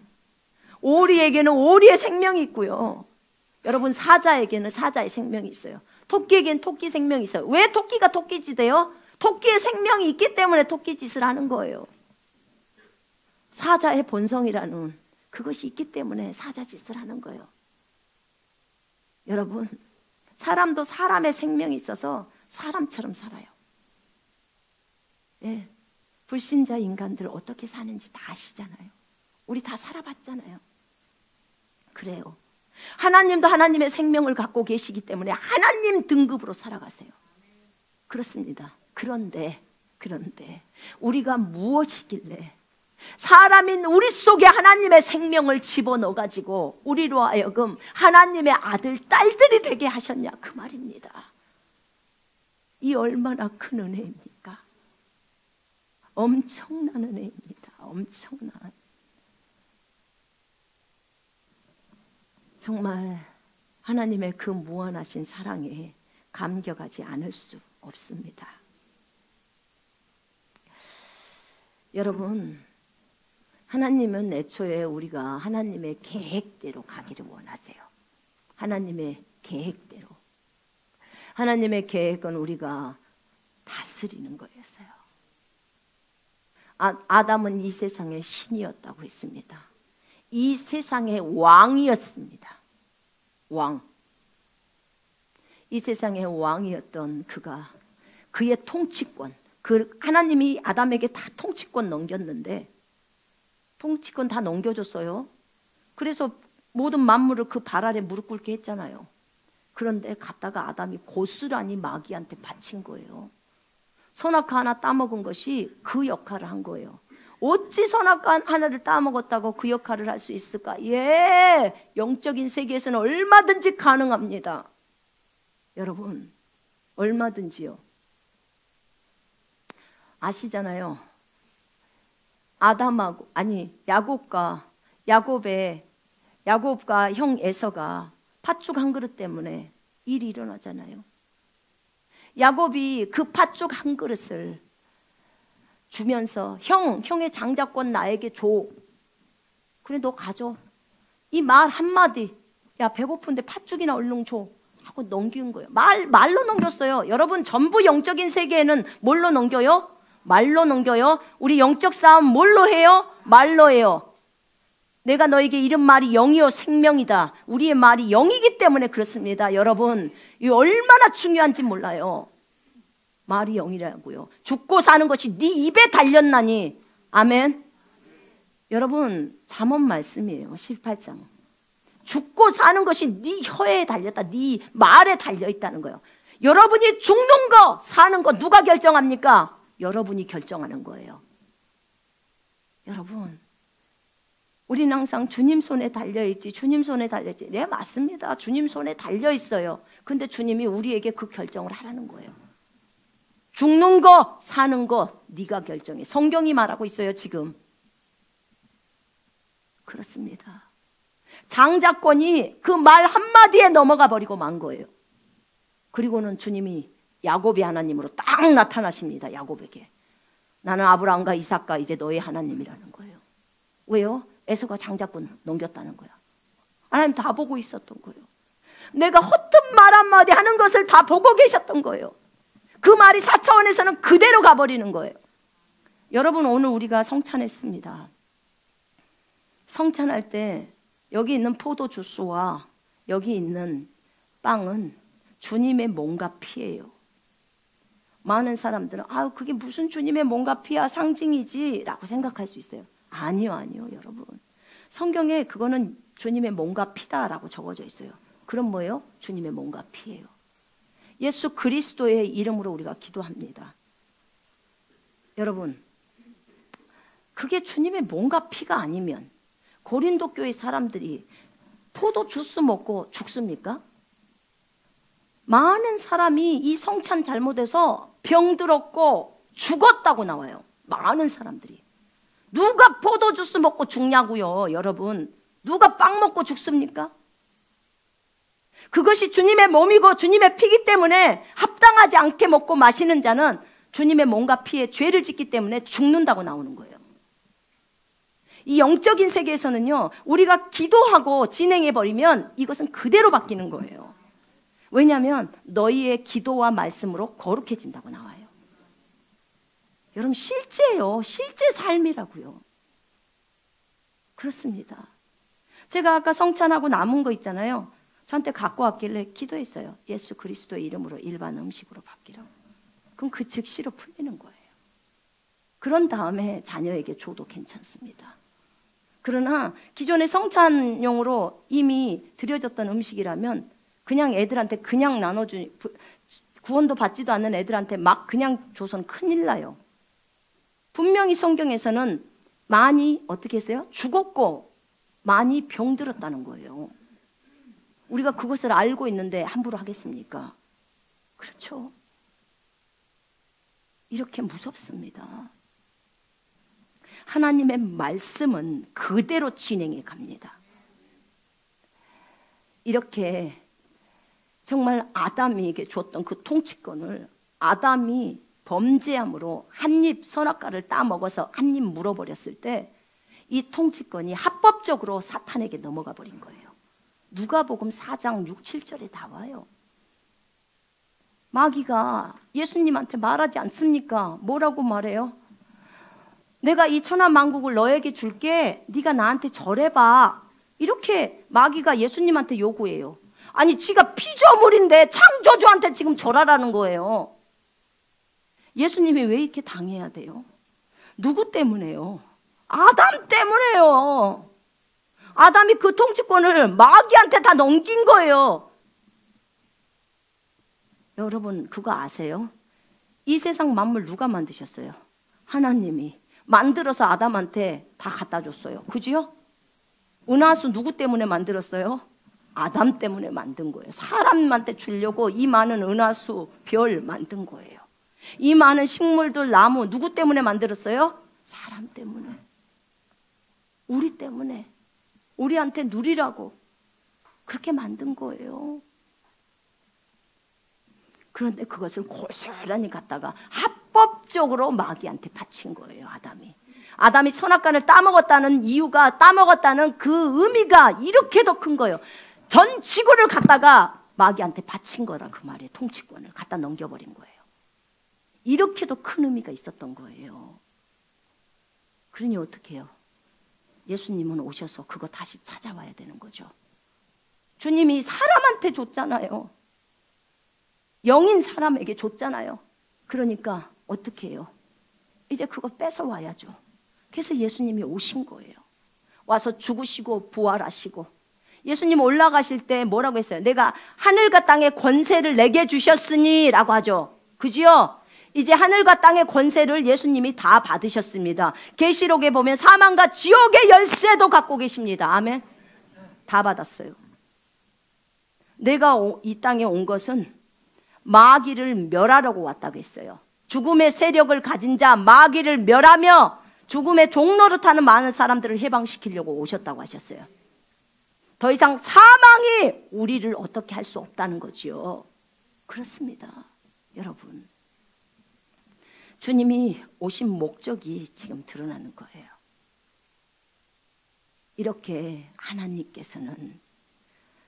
오리에게는 오리의 생명이 있고요. 여러분, 사자에게는 사자의 생명이 있어요. 토끼에게는 토끼 생명이 있어요. 왜 토끼가 토끼짓해요? 토끼의 생명이 있기 때문에 토끼짓을 하는 거예요. 사자의 본성이라는 그것이 있기 때문에 사자짓을 하는 거예요. 여러분, 사람도 사람의 생명이 있어서 사람처럼 살아요. 예. 불신자 인간들 어떻게 사는지 다 아시잖아요. 우리 다 살아봤잖아요. 그래요. 하나님도 하나님의 생명을 갖고 계시기 때문에 하나님 등급으로 살아가세요. 그렇습니다. 그런데 우리가 무엇이길래 사람인 우리 속에 하나님의 생명을 집어넣어가지고 우리로 하여금 하나님의 아들, 딸들이 되게 하셨냐 그 말입니다. 이 얼마나 큰 은혜입니까? 엄청난 은혜입니다. 엄청난. 정말 하나님의 그 무한하신 사랑에 감격하지 않을 수 없습니다. 여러분, 하나님은 애초에 우리가 하나님의 계획대로 가기를 원하세요. 하나님의 계획대로. 하나님의 계획은 우리가 다스리는 거였어요. 아담은 이 세상의 신이었다고 했습니다. 이 세상의 왕이었습니다. 왕. 이 세상의 왕이었던 그가 그의 통치권, 하나님이 아담에게 다 통치권 넘겼는데 통치권 다 넘겨줬어요. 그래서 모든 만물을 그 발 아래 무릎 꿇게 했잖아요. 그런데 갔다가 아담이 고스란히 마귀한테 바친 거예요. 선악과 하나 따먹은 것이 그 역할을 한 거예요. 어찌 선악과 하나를 따먹었다고 그 역할을 할 수 있을까? 예, 영적인 세계에서는 얼마든지 가능합니다. 여러분, 얼마든지요. 아시잖아요. 야곱과 형 에서가 팥죽 한 그릇 때문에 일이 일어나잖아요. 야곱이 그 팥죽 한 그릇을 주면서 형의 장자권 나에게 줘. 그래 너 가져. 이 말 한마디, 야 배고픈데 팥죽이나 얼른 줘 하고 넘긴 거예요. 말로 넘겼어요. 여러분 전부 영적인 세계에는 뭘로 넘겨요? 말로 넘겨요. 우리 영적 싸움 뭘로 해요? 말로 해요. 내가 너에게 이런 말이 영이요 생명이다. 우리의 말이 영이기 때문에 그렇습니다. 여러분 이 얼마나 중요한지 몰라요. 말이 영이라고요. 죽고 사는 것이 네 입에 달렸나니. 아멘. 여러분 잠언 말씀이에요. 18장. 죽고 사는 것이 네 혀에 달렸다. 네 말에 달려있다는 거예요. 여러분이 죽는 거 사는 거 누가 결정합니까? 여러분이 결정하는 거예요. 여러분 우리는 항상 주님 손에 달려있지, 주님 손에 달려있지. 네 맞습니다. 주님 손에 달려있어요. 근데 주님이 우리에게 그 결정을 하라는 거예요. 죽는 거 사는 거 네가 결정해. 성경이 말하고 있어요 지금. 그렇습니다. 장자권이 그 말 한마디에 넘어가 버리고 만 거예요. 그리고는 주님이 야곱의 하나님으로 딱 나타나십니다. 야곱에게. 나는 아브라함과 이삭과 이제 너의 하나님이라는 거예요. 왜요? 에서가 장자권 넘겼다는 거야. 하나님 다 보고 있었던 거예요. 내가 허튼 말 한마디 하는 것을 다 보고 계셨던 거예요. 그 말이 4차원에서는 그대로 가버리는 거예요. 여러분 오늘 우리가 성찬했습니다. 성찬할 때 여기 있는 포도 주스와 여기 있는 빵은 주님의 몸과 피예요. 많은 사람들은 그게 무슨 주님의 몸과 피야 상징이지 라고 생각할 수 있어요. 아니요 여러분. 성경에 그거는 주님의 몸과 피다라고 적어져 있어요. 그럼 뭐예요? 주님의 몸과 피예요. 예수 그리스도의 이름으로 우리가 기도합니다. 여러분 그게 주님의 몸과 피가 아니면 고린도 교회 사람들이 포도 주스 먹고 죽습니까? 많은 사람이 이 성찬 잘못해서 병들었고 죽었다고 나와요. 많은 사람들이. 누가 포도 주스 먹고 죽냐고요 여러분. 누가 빵 먹고 죽습니까? 그것이 주님의 몸이고 주님의 피기 때문에 합당하지 않게 먹고 마시는 자는 주님의 몸과 피에 죄를 짓기 때문에 죽는다고 나오는 거예요. 이 영적인 세계에서는요 우리가 기도하고 진행해버리면 이것은 그대로 바뀌는 거예요. 왜냐하면 너희의 기도와 말씀으로 거룩해진다고 나와요. 여러분 실제예요. 실제 삶이라고요. 그렇습니다. 제가 아까 성찬하고 남은 거 있잖아요. 저한테 갖고 왔길래 기도했어요. 예수 그리스도의 이름으로 일반 음식으로 바뀌라고. 그럼 그 즉시로 풀리는 거예요. 그런 다음에 자녀에게 줘도 괜찮습니다. 그러나 기존의 성찬용으로 이미 드려졌던 음식이라면 그냥 애들한테 그냥 구원도 받지도 않는 애들한테 막 그냥 줘서는 큰일 나요. 분명히 성경에서는 많이 어떻게 했어요? 죽었고 많이 병들었다는 거예요. 우리가 그것을 알고 있는데 함부로 하겠습니까? 그렇죠. 이렇게 무섭습니다. 하나님의 말씀은 그대로 진행해 갑니다. 이렇게 정말 아담에게 줬던 그 통치권을 아담이 범죄함으로 한 입 선악과를 따먹어서 한 입 물어버렸을 때 이 통치권이 합법적으로 사탄에게 넘어가 버린 거예요. 누가복음 4장 6, 7절에 나와요. 마귀가 예수님한테 말하지 않습니까? 뭐라고 말해요? 내가 이 천하만국을 너에게 줄게. 네가 나한테 절해봐. 이렇게 마귀가 예수님한테 요구해요. 아니 지가 피조물인데 창조주한테 지금 절하라는 거예요. 예수님이 왜 이렇게 당해야 돼요? 누구 때문에요? 아담 때문에요. 아담이 그 통치권을 마귀한테 다 넘긴 거예요. 여러분 그거 아세요? 이 세상 만물 누가 만드셨어요? 하나님이 만들어서 아담한테 다 갖다 줬어요. 그지요? 은하수 누구 때문에 만들었어요? 아담 때문에 만든 거예요. 사람한테 주려고 이 많은 은하수, 별 만든 거예요. 이 많은 식물들, 나무 누구 때문에 만들었어요? 사람 때문에. 우리 때문에. 우리한테 누리라고 그렇게 만든 거예요. 그런데 그것을 고스란히 갖다가 직접적으로 마귀한테 바친 거예요. 아담이 선악과를 따먹었다는 이유가, 따먹었다는 그 의미가 이렇게도 큰 거예요. 전 지구를 갖다가 마귀한테 바친 거라 그 말이에요. 통치권을 갖다 넘겨버린 거예요. 이렇게도 큰 의미가 있었던 거예요. 그러니 어떻게 해요? 예수님은 오셔서 그거 다시 찾아와야 되는 거죠. 주님이 사람한테 줬잖아요. 영인 사람에게 줬잖아요. 그러니까 어떻게 해요? 이제 그거 뺏어와야죠. 그래서 예수님이 오신 거예요. 와서 죽으시고 부활하시고, 예수님 올라가실 때 뭐라고 했어요? 내가 하늘과 땅의 권세를 내게 주셨으니 라고 하죠. 그지요? 이제 하늘과 땅의 권세를 예수님이 다 받으셨습니다. 계시록에 보면 사망과 지옥의 열쇠도 갖고 계십니다. 아멘. 다 받았어요. 내가 이 땅에 온 것은 마귀를 멸하려고 왔다고 했어요. 죽음의 세력을 가진 자 마귀를 멸하며 죽음의 종노릇하는 많은 사람들을 해방시키려고 오셨다고 하셨어요. 더 이상 사망이 우리를 어떻게 할 수 없다는 거지요. 그렇습니다. 여러분, 주님이 오신 목적이 지금 드러나는 거예요. 이렇게 하나님께서는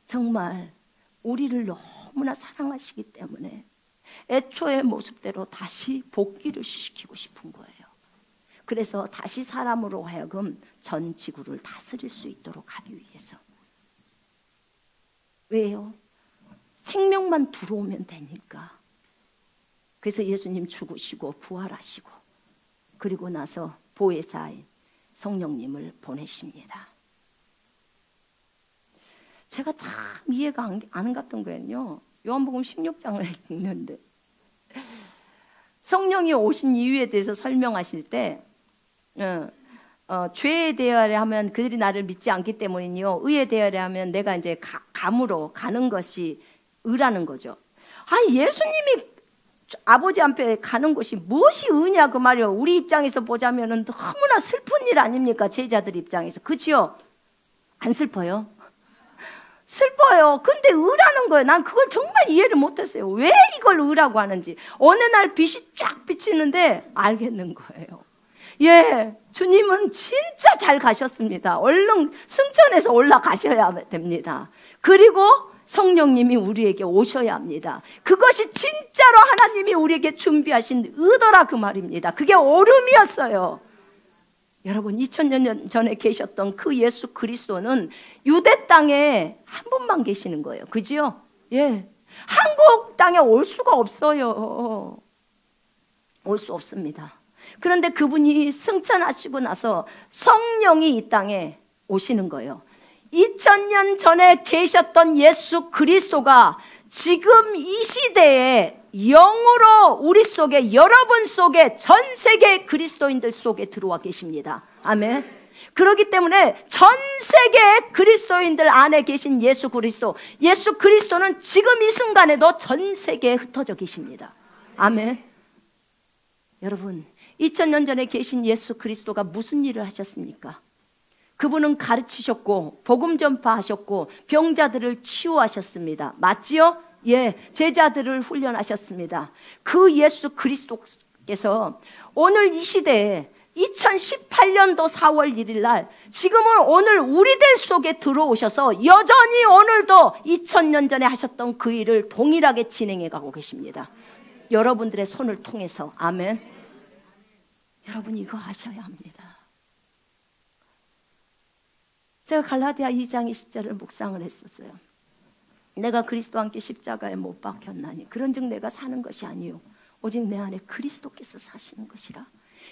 정말 우리를 너무나 사랑하시기 때문에 애초의 모습대로 다시 복귀를 시키고 싶은 거예요. 그래서 다시 사람으로 하여금 전 지구를 다스릴 수 있도록 하기 위해서. 왜요? 생명만 들어오면 되니까. 그래서 예수님 죽으시고 부활하시고, 그리고 나서 보혜사인 성령님을 보내십니다. 제가 참 이해가 안 갔던 거예요. 요한복음 16장을 읽는데 성령이 오신 이유에 대해서 설명하실 때 죄에 대하여 하면 그들이 나를 믿지 않기 때문이요, 의에 대하여 하면 내가 이제 감으로 가는 것이 의라는 거죠. 예수님이 아버지 앞에 가는 것이 무엇이 의냐 그 말이요. 우리 입장에서 보자면은 너무나 슬픈 일 아닙니까? 제자들 입장에서. 그치요? 안 슬퍼요? 슬퍼요. 근데 의라는 거예요. 난 그걸 정말 이해를 못했어요. 왜 이걸 의라고 하는지. 어느 날 빛이 쫙 비치는데 알겠는 거예요. 예, 주님은 진짜 잘 가셨습니다. 얼른 승천해서 올라가셔야 됩니다. 그리고 성령님이 우리에게 오셔야 합니다. 그것이 진짜로 하나님이 우리에게 준비하신 의도라 그 말입니다. 그게 오름이었어요. 여러분, 2000년 전에 계셨던 그 예수 그리스도는 유대 땅에 한 분만 계시는 거예요. 그지요? 예. 한국 땅에 올 수가 없어요. 올 수 없습니다. 그런데 그분이 승천하시고 나서 성령이 이 땅에 오시는 거예요. 2000년 전에 계셨던 예수 그리스도가 지금 이 시대에 영으로 우리 속에, 여러분 속에, 전 세계 그리스도인들 속에 들어와 계십니다. 아멘. 그렇기 때문에 전 세계 그리스도인들 안에 계신 예수 그리스도는 지금 이 순간에도 전 세계에 흩어져 계십니다. 아멘. 여러분, 2000년 전에 계신 예수 그리스도가 무슨 일을 하셨습니까? 그분은 가르치셨고 복음 전파하셨고 병자들을 치유하셨습니다. 맞지요? 예, 제자들을 훈련하셨습니다. 그 예수 그리스도께서 오늘 이 시대에 2018년도 4월 1일 날 지금은 오늘 우리들 속에 들어오셔서 여전히 오늘도 2000년 전에 하셨던 그 일을 동일하게 진행해 가고 계십니다. 여러분들의 손을 통해서. 아멘. 여러분, 이거 아셔야 합니다. 제가 갈라디아 2장 20절을 묵상을 했었어요. 내가 그리스도와 함께 십자가에 못 박혔나니 그런즉 내가 사는 것이 아니요 오직 내 안에 그리스도께서 사시는 것이라.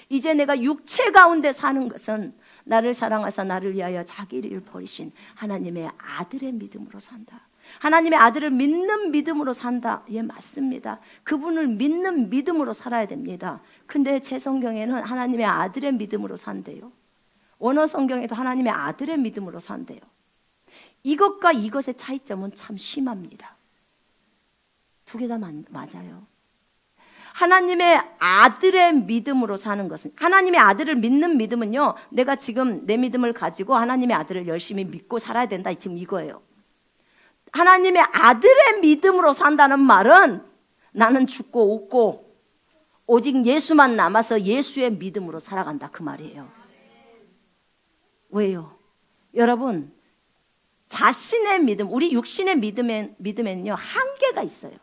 이제 내가 육체 가운데 사는 것은 나를 사랑하사 나를 위하여 자기를 버리신 하나님의 아들의 믿음으로 산다. 하나님의 아들을 믿는 믿음으로 산다. 예, 맞습니다. 그분을 믿는 믿음으로 살아야 됩니다. 근데 제 성경에는 하나님의 아들의 믿음으로 산대요. 원어 성경에도 하나님의 아들의 믿음으로 산대요. 이것과 이것의 차이점은 참 심합니다. 두 개 다 맞아요. 하나님의 아들의 믿음으로 사는 것은, 하나님의 아들을 믿는 믿음은요, 내가 지금 내 믿음을 가지고 하나님의 아들을 열심히 믿고 살아야 된다, 지금 이거예요. 하나님의 아들의 믿음으로 산다는 말은 나는 죽고 웃고 오직 예수만 남아서 예수의 믿음으로 살아간다 그 말이에요. 왜요? 여러분, 자신의 믿음, 우리 육신의 믿음에는요 한계가 있어요.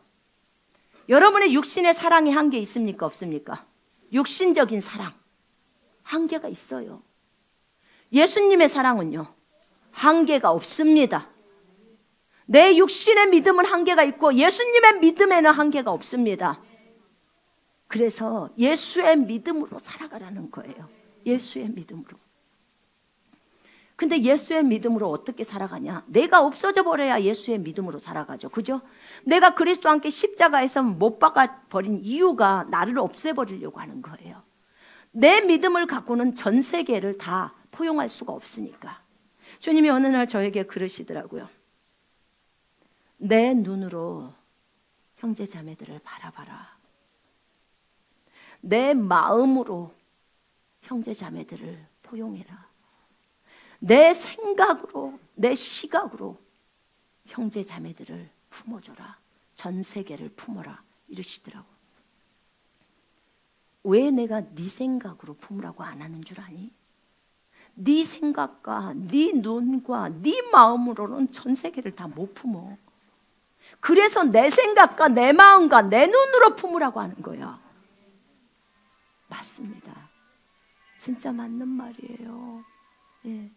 여러분의 육신의 사랑에 한계 있습니까? 없습니까? 육신적인 사랑 한계가 있어요. 예수님의 사랑은요 한계가 없습니다. 내 육신의 믿음은 한계가 있고 예수님의 믿음에는 한계가 없습니다. 그래서 예수의 믿음으로 살아가라는 거예요. 예수의 믿음으로. 근데 예수의 믿음으로 어떻게 살아가냐? 내가 없어져 버려야 예수의 믿음으로 살아가죠. 그죠? 내가 그리스도와 함께 십자가에서 못 박아 버린 이유가 나를 없애버리려고 하는 거예요. 내 믿음을 갖고는 전 세계를 다 포용할 수가 없으니까. 주님이 어느 날 저에게 그러시더라고요. 내 눈으로 형제 자매들을 바라봐라. 내 마음으로 형제 자매들을 포용해라. 내 생각으로, 내 시각으로 형제 자매들을 품어줘라. 전 세계를 품어라. 이러시더라고. 왜 내가 네 생각으로 품으라고 안 하는 줄 아니? 네 생각과 네 눈과 네 마음으로는 전 세계를 다 못 품어. 그래서 내 생각과 내 마음과 내 눈으로 품으라고 하는 거야. 맞습니다. 진짜 맞는 말이에요. 예.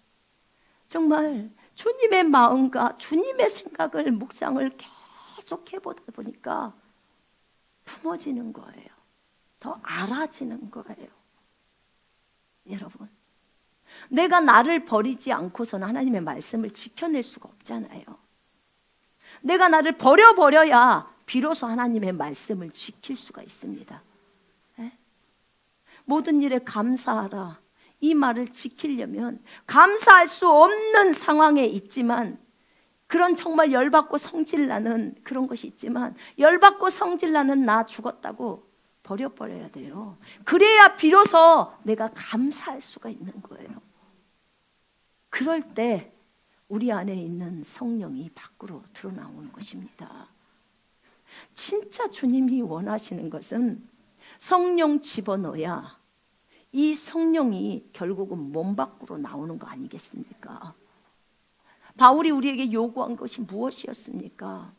정말 주님의 마음과 주님의 생각을 묵상을 계속 해보다 보니까 품어지는 거예요. 더 알아지는 거예요. 여러분, 내가 나를 버리지 않고서는 하나님의 말씀을 지켜낼 수가 없잖아요. 내가 나를 버려야 비로소 하나님의 말씀을 지킬 수가 있습니다. 네? 모든 일에 감사하라. 이 말을 지키려면 감사할 수 없는 상황에 있지만, 그런 정말 열받고 성질나는 그런 것이 있지만, 열받고 성질나는 나 죽었다고 버려야 돼요. 그래야 비로소 내가 감사할 수가 있는 거예요. 그럴 때 우리 안에 있는 성령이 밖으로 드러나오는 것입니다. 진짜 주님이 원하시는 것은 성령 집어넣어야 이 성령이 결국은 몸 밖으로 나오는 거 아니겠습니까? 바울이 우리에게 요구한 것이 무엇이었습니까?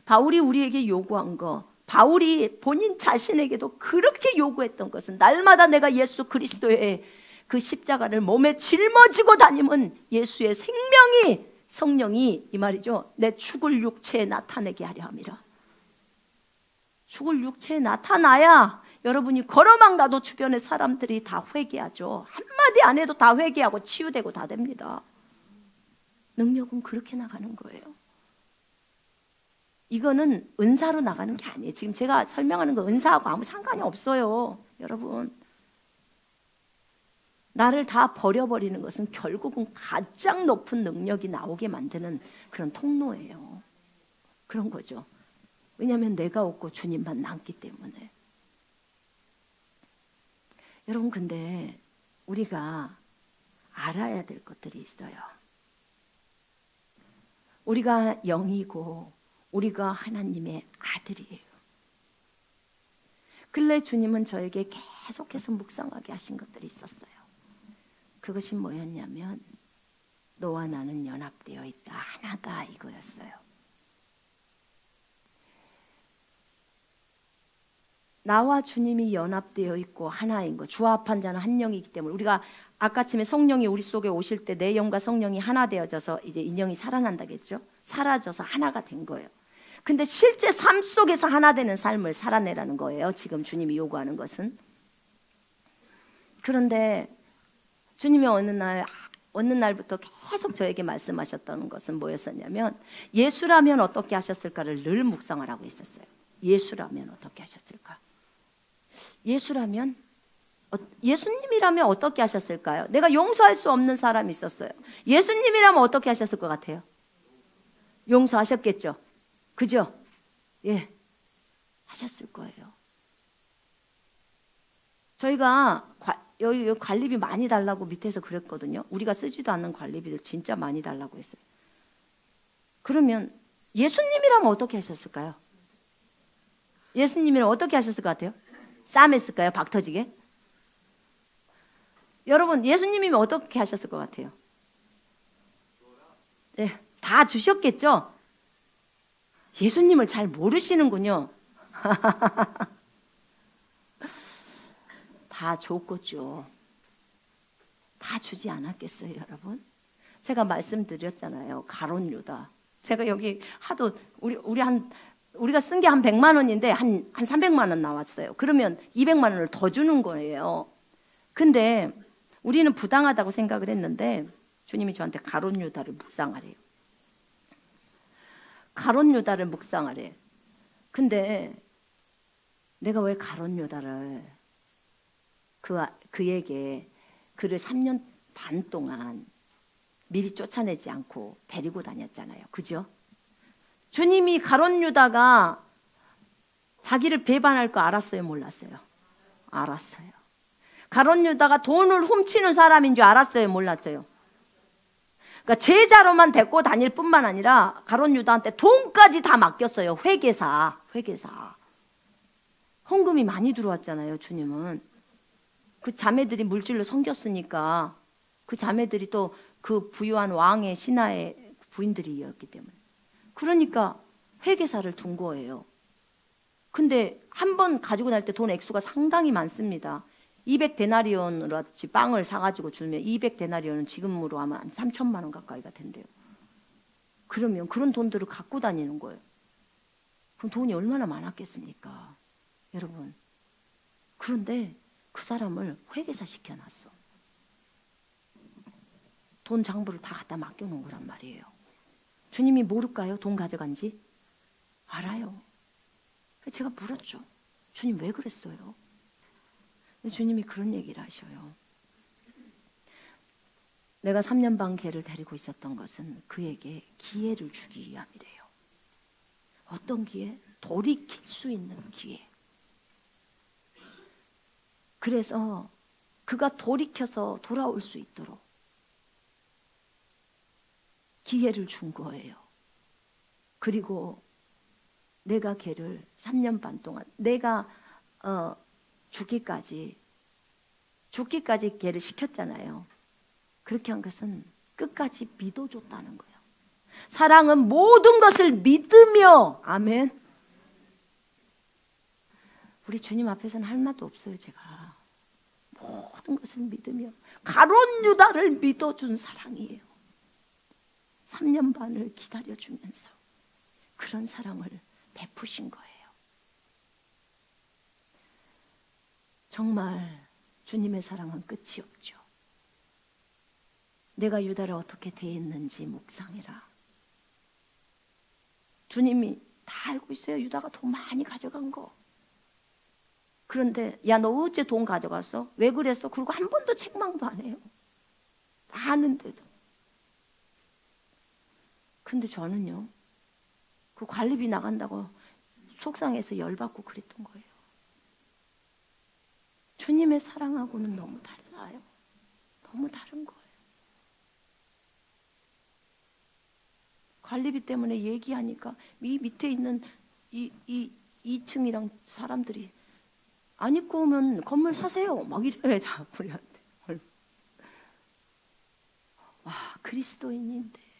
바울이 우리에게 요구한 거, 바울이 본인 자신에게도 그렇게 요구했던 것은, 날마다 내가 예수 그리스도의 그 십자가를 몸에 짊어지고 다니면 예수의 생명이, 성령이 이 말이죠, 내 죽을 육체에 나타내게 하려 함이라. 죽을 육체에 나타나야 여러분이 걸어만 가도 주변의 사람들이 다 회개하죠. 한마디 안 해도 다 회개하고 치유되고 다 됩니다. 능력은 그렇게 나가는 거예요. 이거는 은사로 나가는 게 아니에요. 지금 제가 설명하는 거 은사하고 아무 상관이 없어요. 여러분, 나를 다 버려버리는 것은 결국은 가장 높은 능력이 나오게 만드는 그런 통로예요. 그런 거죠. 왜냐하면 내가 없고 주님만 남기 때문에. 여러분, 근데 우리가 알아야 될 것들이 있어요. 우리가 영이고 우리가 하나님의 아들이에요. 근래 주님은 저에게 계속해서 묵상하게 하신 것들이 있었어요. 그것이 뭐였냐면, 너와 나는 연합되어 있다, 하나다, 이거였어요. 나와 주님이 연합되어 있고 하나인 거, 주합한 자는 한 영이기 때문에, 우리가 아까쯤에 성령이 우리 속에 오실 때 내 영과 성령이 하나 되어져서 이제 인형이 살아난다겠죠? 사라져서 하나가 된 거예요. 근데 실제 삶 속에서 하나 되는 삶을 살아내라는 거예요. 지금 주님이 요구하는 것은. 그런데 주님이 어느 날부터 계속 저에게 말씀하셨던 것은 뭐였었냐면, 예수라면 어떻게 하셨을까를 늘 묵상하라고 했었어요. 예수라면 어떻게 하셨을까? 예수님이라면 어떻게 하셨을까요? 내가 용서할 수 없는 사람이 있었어요. 예수님이라면 어떻게 하셨을 것 같아요? 용서하셨겠죠? 그죠? 예, 하셨을 거예요. 저희가 여기 관리비 많이 달라고 밑에서 그랬거든요. 우리가 쓰지도 않는 관리비들 진짜 많이 달라고 했어요. 그러면 예수님이라면 어떻게 하셨을까요? 예수님이라면 어떻게 하셨을 것 같아요? 싸맸을까요? 박 터지게? 여러분, 예수님이 어떻게 하셨을 것 같아요? 네, 다 주셨겠죠? 예수님을 잘 모르시는군요. 다 줬겠죠. 다 주지 않았겠어요, 여러분? 제가 말씀드렸잖아요. 가룟 유다. 제가 여기 하도 우리가 쓴 게 한 100만 원인데 한 300만 원 나왔어요. 그러면 200만 원을 더 주는 거예요. 근데 우리는 부당하다고 생각을 했는데 주님이 저한테 가룟 유다를 묵상하래요. 가룟 유다를 묵상하래. 근데 내가 왜 가룟 유다를 그에게 그를 3년 반 동안 미리 쫓아내지 않고 데리고 다녔잖아요. 그죠? 주님이 가룟 유다가 자기를 배반할 거 알았어요? 몰랐어요? 알았어요. 가룟 유다가 돈을 훔치는 사람인 줄 알았어요? 몰랐어요? 그러니까 제자로만 데리고 다닐 뿐만 아니라 가룟 유다한테 돈까지 다 맡겼어요. 회계사. 헌금이 많이 들어왔잖아요. 주님은. 그 자매들이 물질로 섬겼으니까 그 자매들이 또 그 부유한 왕의 신하의 부인들이었기 때문에. 그러니까 회계사를 둔 거예요. 근데 한 번 가지고 날 때 돈 액수가 상당히 많습니다. 200데나리온으로 빵을 사가지고 주면 200데나리온은 지금으로 하면 한 3천만 원 가까이가 된대요. 그러면 그런 돈들을 갖고 다니는 거예요. 그럼 돈이 얼마나 많았겠습니까? 여러분. 그런데 그 사람을 회계사 시켜놨어. 돈 장부를 다 갖다 맡겨놓은 거란 말이에요. 주님이 모를까요? 돈 가져간지? 알아요. 제가 물었죠. 주님 왜 그랬어요? 근데 주님이 그런 얘기를 하셔요. 내가 3년 반 걔를 데리고 있었던 것은 그에게 기회를 주기 위함이래요. 어떤 기회? 돌이킬 수 있는 기회. 그래서 그가 돌이켜서 돌아올 수 있도록 기회를 준 거예요. 그리고 내가 걔를 3년 반 동안 내가 죽기까지 걔를 시켰잖아요. 그렇게 한 것은 끝까지 믿어줬다는 거예요. 사랑은 모든 것을 믿으며. 아멘. 우리 주님 앞에서는 할 말도 없어요. 제가 모든 것을 믿으며 가룟 유다를 믿어준 사랑이에요. 3년 반을 기다려주면서 그런 사랑을 베푸신 거예요. 정말 주님의 사랑은 끝이 없죠. 내가 유다를 어떻게 대했는지 묵상해라. 주님이 다 알고 있어요. 유다가 돈 많이 가져간 거. 그런데 야, 너 어째 돈 가져갔어? 왜 그랬어? 그리고 한 번도 책망도 안 해요. 다 아는데도. 근데 저는요, 그 관리비 나간다고 속상해서 열받고 그랬던 거예요. 주님의 사랑하고는 너무 달라요. 너무 다른 거예요. 관리비 때문에 얘기하니까 이 밑에 있는 이 2층이랑 사람들이 안 입고 오면 건물 사세요. 막 이래요. 다 우리한테. 와, 그리스도인인데.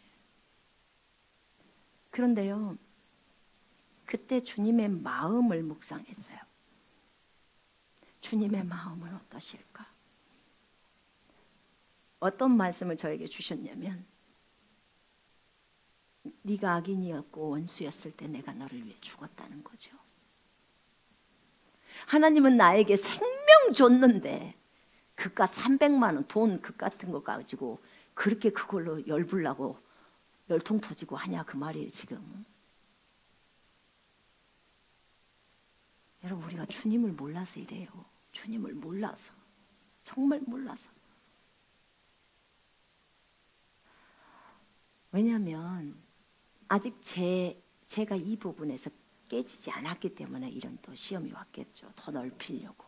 그런데요, 그때 주님의 마음을 묵상했어요. 주님의 마음은 어떠실까? 어떤 말씀을 저에게 주셨냐면, 네가 악인이었고 원수였을 때 내가 너를 위해 죽었다는 거죠. 하나님은 나에게 생명 줬는데 그깟 300만 원 돈 그 같은 거 가지고 그렇게 그걸로 열불나고 열통 터지고 하냐 그 말이에요. 지금 여러분, 우리가 주님을 몰라서 이래요. 주님을 몰라서, 정말 몰라서. 왜냐하면 아직 제가 이 부분에서 깨지지 않았기 때문에 이런 또 시험이 왔겠죠. 더 넓히려고.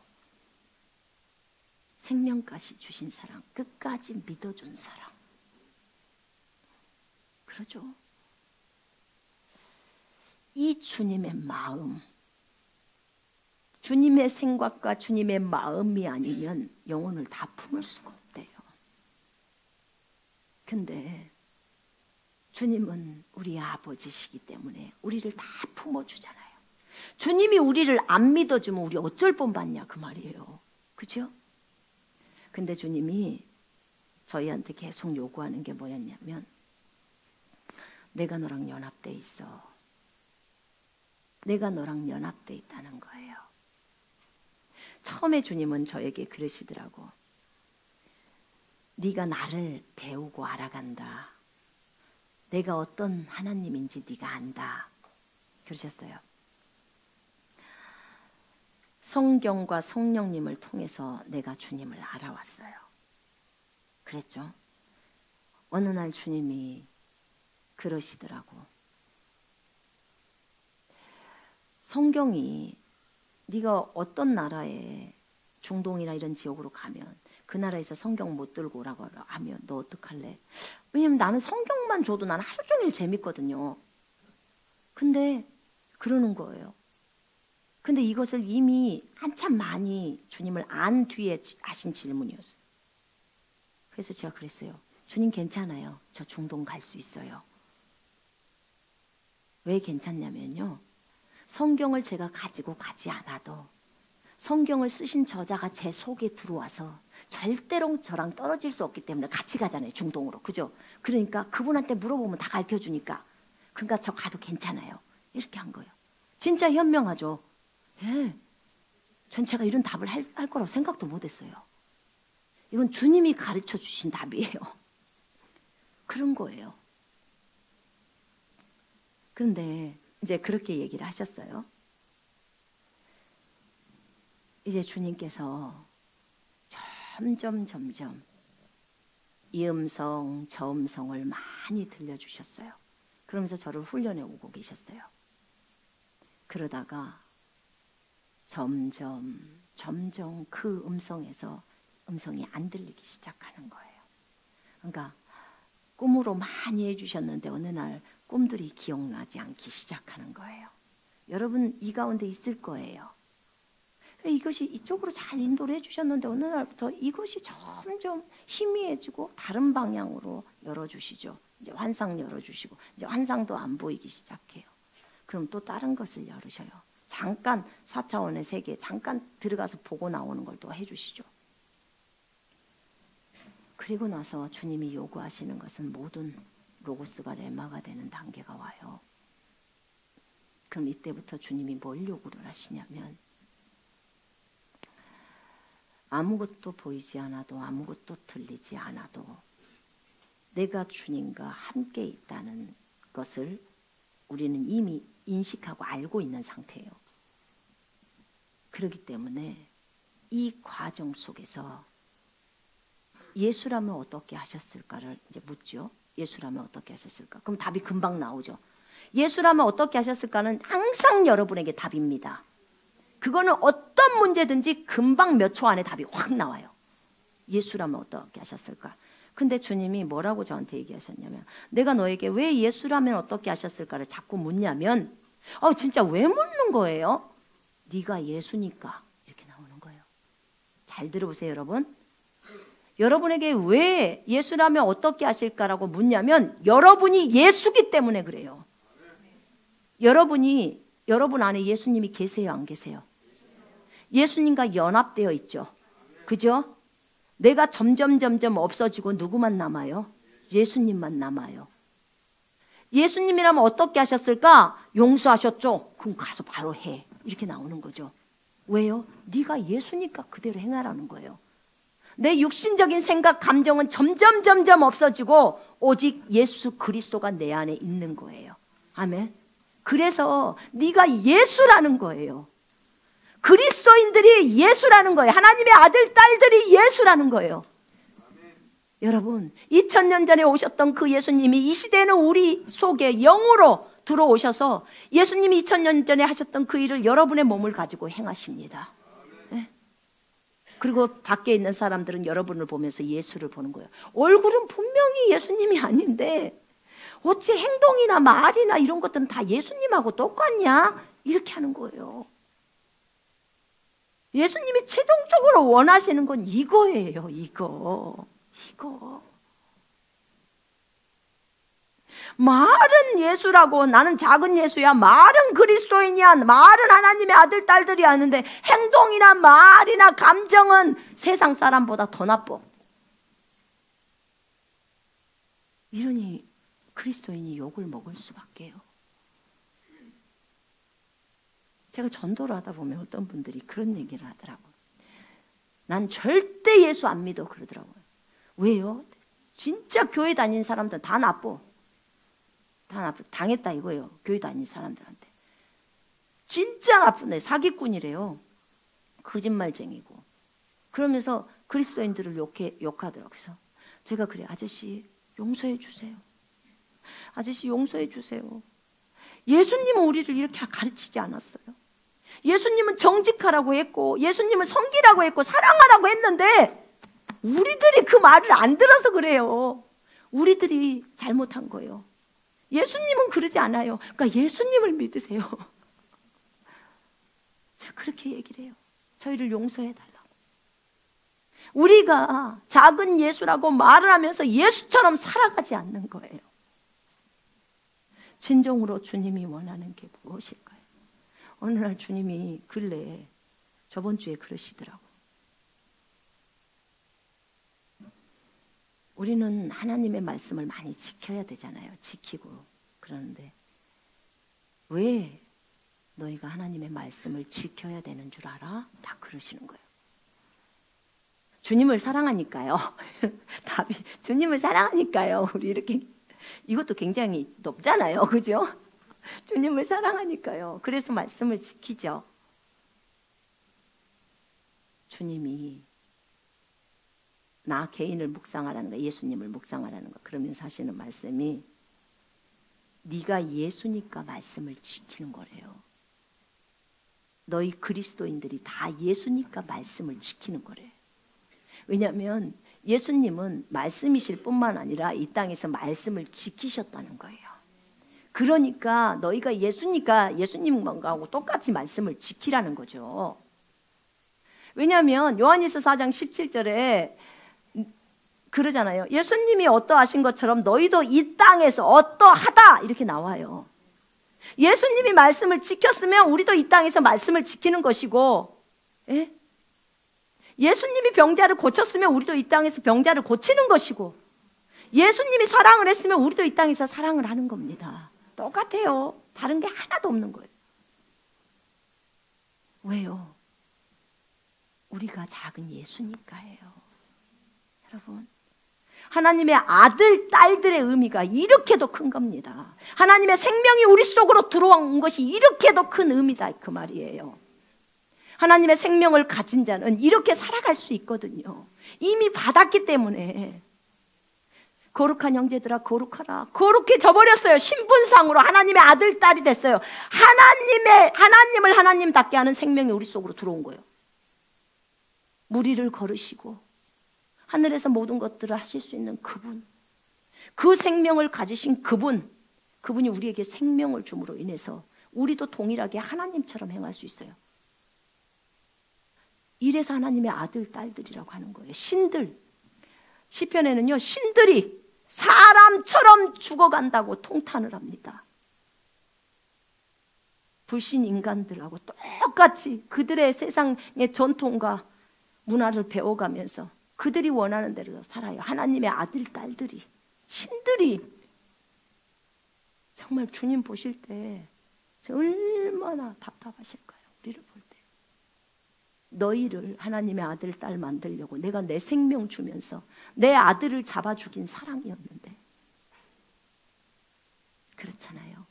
생명까지 주신 사랑, 끝까지 믿어준 사랑. 그러죠. 이 주님의 마음, 주님의 생각과 주님의 마음이 아니면 영혼을 다 품을 수가 없대요. 근데 주님은 우리 아버지시기 때문에 우리를 다 품어주잖아요. 주님이 우리를 안 믿어주면 우리 어쩔 뻔봤냐 그 말이에요. 그죠? 근데 주님이 저희한테 계속 요구하는 게 뭐였냐면 내가 너랑 연합돼 있어. 내가 너랑 연합돼 있다는 거예요. 처음에 주님은 저에게 그러시더라고. 네가 나를 배우고 알아간다. 내가 어떤 하나님인지 네가 안다. 그러셨어요. 성경과 성령님을 통해서 내가 주님을 알아왔어요. 그랬죠. 어느 날 주님이 그러시더라고. 성경이 네가 어떤 나라에 중동이나 이런 지역으로 가면 그 나라에서 성경 못 들고 오라고 하면 너 어떡할래? 왜냐면 나는 성경만 줘도 나는 하루 종일 재밌거든요. 근데 그러는 거예요. 근데 이것을 이미 한참 많이 주님을 안 뒤에 하신 질문이었어요. 그래서 제가 그랬어요. 주님 괜찮아요. 저 중동 갈 수 있어요. 왜 괜찮냐면요. 성경을 제가 가지고 가지 않아도 성경을 쓰신 저자가 제 속에 들어와서 절대로 저랑 떨어질 수 없기 때문에 같이 가잖아요. 중동으로. 그죠? 그러니까 그분한테 물어보면 다 가르쳐주니까 그러니까 저 가도 괜찮아요. 이렇게 한 거예요. 진짜 현명하죠. 예. 전 제가 이런 답을 할 거라고 생각도 못했어요. 이건 주님이 가르쳐 주신 답이에요. 그런 거예요. 그런데 이제 그렇게 얘기를 하셨어요. 이제 주님께서 점점 이 음성 저 음성을 많이 들려주셨어요. 그러면서 저를 훈련해 오고 계셨어요. 그러다가 점점 그 음성에서 음성이 안 들리기 시작하는 거예요. 그러니까 꿈으로 많이 해주셨는데 어느 날 꿈들이 기억나지 않기 시작하는 거예요. 여러분 이 가운데 있을 거예요. 이것이 이쪽으로 잘 인도를 해주셨는데 어느 날부터 이것이 점점 희미해지고 다른 방향으로 열어주시죠. 이제 환상 열어주시고 이제 환상도 안 보이기 시작해요. 그럼 또 다른 것을 열으셔요. 잠깐 4차원의 세계 잠깐 들어가서 보고 나오는 걸 또 해주시죠. 그리고 나서 주님이 요구하시는 것은 모든 로고스가 레마가 되는 단계가 와요. 그럼 이때부터 주님이 뭘 요구를 하시냐면 아무것도 보이지 않아도 아무것도 들리지 않아도 내가 주님과 함께 있다는 것을 우리는 이미 인식하고 알고 있는 상태예요. 그렇기 때문에 이 과정 속에서 예수라면 어떻게 하셨을까를 이제 묻죠. 예수라면 어떻게 하셨을까? 그럼 답이 금방 나오죠. 예수라면 어떻게 하셨을까는 항상 여러분에게 답입니다. 그거는 어떤 문제든지 금방 몇 초 안에 답이 확 나와요. 예수라면 어떻게 하셨을까? 근데 주님이 뭐라고 저한테 얘기하셨냐면 내가 너에게 왜 예수라면 어떻게 하셨을까를 자꾸 묻냐면 진짜 왜 묻는 거예요? 네가 예수니까 이렇게 나오는 거예요. 잘 들어보세요 여러분. 여러분에게 왜 예수라면 어떻게 하실까라고 묻냐면 여러분이 예수기 때문에 그래요. 여러분 안에 예수님이 계세요 안 계세요? 예수님과 연합되어 있죠. 그죠? 내가 점점 없어지고 누구만 남아요? 예수님만 남아요. 예수님이라면 어떻게 하셨을까? 용서하셨죠? 그럼 가서 바로 해. 이렇게 나오는 거죠. 왜요? 네가 예수니까 그대로 행하라는 거예요. 내 육신적인 생각, 감정은 점점 없어지고 오직 예수 그리스도가 내 안에 있는 거예요. 아멘. 그래서 네가 예수라는 거예요. 그리스도인들이 예수라는 거예요. 하나님의 아들, 딸들이 예수라는 거예요. 여러분 2000년 전에 오셨던 그 예수님이 이 시대에는 우리 속에 영으로 들어오셔서 예수님이 2000년 전에 하셨던 그 일을 여러분의 몸을 가지고 행하십니다. 네? 그리고 밖에 있는 사람들은 여러분을 보면서 예수를 보는 거예요. 얼굴은 분명히 예수님이 아닌데 어찌 행동이나 말이나 이런 것들은 다 예수님하고 똑같냐? 이렇게 하는 거예요. 예수님이 최종적으로 원하시는 건 이거예요. 이거. 말은 예수라고, 나는 작은 예수야, 말은 그리스도인이야, 말은 하나님의 아들 딸들이 하는데 행동이나 말이나 감정은 세상 사람보다 더 나빠. 이러니 그리스도인이 욕을 먹을 수밖에요. 제가 전도를 하다 보면 어떤 분들이 그런 얘기를 하더라고요. 난 절대 예수 안 믿어 그러더라고요. 왜요? 진짜 교회 다니는 사람들은 다 나빠. 당했다 이거예요. 교회 다니는 사람들한테. 진짜 나쁜데 사기꾼이래요. 거짓말쟁이고. 그러면서 그리스도인들을 욕하더라고요. 그래서 제가 그래, 아저씨 용서해 주세요. 아저씨 용서해 주세요. 예수님은 우리를 이렇게 가르치지 않았어요. 예수님은 정직하라고 했고, 예수님은 섬기라고 했고, 사랑하라고 했는데 우리들이 그 말을 안 들어서 그래요. 우리들이 잘못한 거예요. 예수님은 그러지 않아요. 그러니까 예수님을 믿으세요. 제가 그렇게 얘기를 해요. 저희를 용서해 달라고. 우리가 작은 예수라고 말을 하면서 예수처럼 살아가지 않는 거예요. 진정으로 주님이 원하는 게 무엇일까요? 어느 날 주님이 근래에 저번 주에 그러시더라고요. 우리는 하나님의 말씀을 많이 지켜야 되잖아요. 지키고 그러는데 왜 너희가 하나님의 말씀을 지켜야 되는 줄 알아? 다 그러시는 거예요. 주님을 사랑하니까요. 답이 주님을 사랑하니까요. 우리 이렇게 이것도 굉장히 높잖아요. 그죠? 주님을 사랑하니까요. 그래서 말씀을 지키죠. 주님이 나 개인을 묵상하라는 거, 예수님을 묵상하라는 거, 그러면서 하시는 말씀이 네가 예수니까 말씀을 지키는 거래요. 너희 그리스도인들이 다 예수니까 말씀을 지키는 거래. 왜냐하면 예수님은 말씀이실 뿐만 아니라 이 땅에서 말씀을 지키셨다는 거예요. 그러니까 너희가 예수니까 예수님하고 똑같이 말씀을 지키라는 거죠. 왜냐하면 요한일서 4장 17절에 그러잖아요. 예수님이 어떠하신 것처럼 너희도 이 땅에서 어떠하다 이렇게 나와요. 예수님이 말씀을 지켰으면 우리도 이 땅에서 말씀을 지키는 것이고, 예? 예수님이 병자를 고쳤으면 우리도 이 땅에서 병자를 고치는 것이고, 예수님이 사랑을 했으면 우리도 이 땅에서 사랑을 하는 겁니다. 똑같아요. 다른 게 하나도 없는 거예요. 왜요? 우리가 작은 예수니까예요. 여러분, 하나님의 아들, 딸들의 의미가 이렇게도 큰 겁니다. 하나님의 생명이 우리 속으로 들어온 것이 이렇게도 큰 의미다 그 말이에요. 하나님의 생명을 가진 자는 이렇게 살아갈 수 있거든요. 이미 받았기 때문에. 거룩한 형제들아 거룩하라. 거룩해져 버렸어요. 신분상으로 하나님의 아들, 딸이 됐어요. 하나님을 하나님답게 하는 생명이 우리 속으로 들어온 거예요. 무리를 걸으시고 하늘에서 모든 것들을 하실 수 있는 그분, 그 생명을 가지신 그분이 우리에게 생명을 줌으로 인해서 우리도 동일하게 하나님처럼 행할 수 있어요. 이래서 하나님의 아들, 딸들이라고 하는 거예요. 신들. 시편에는요, 신들이 사람처럼 죽어간다고 통탄을 합니다. 불신 인간들하고 똑같이 그들의 세상의 전통과 문화를 배워가면서 그들이 원하는 대로 살아요. 하나님의 아들, 딸들이, 신들이. 정말 주님 보실 때 얼마나 답답하실까요? 우리를 볼 때. 너희를 하나님의 아들, 딸 만들려고 내가 내 생명 주면서 내 아들을 잡아 죽인 사랑이었는데. 그렇잖아요.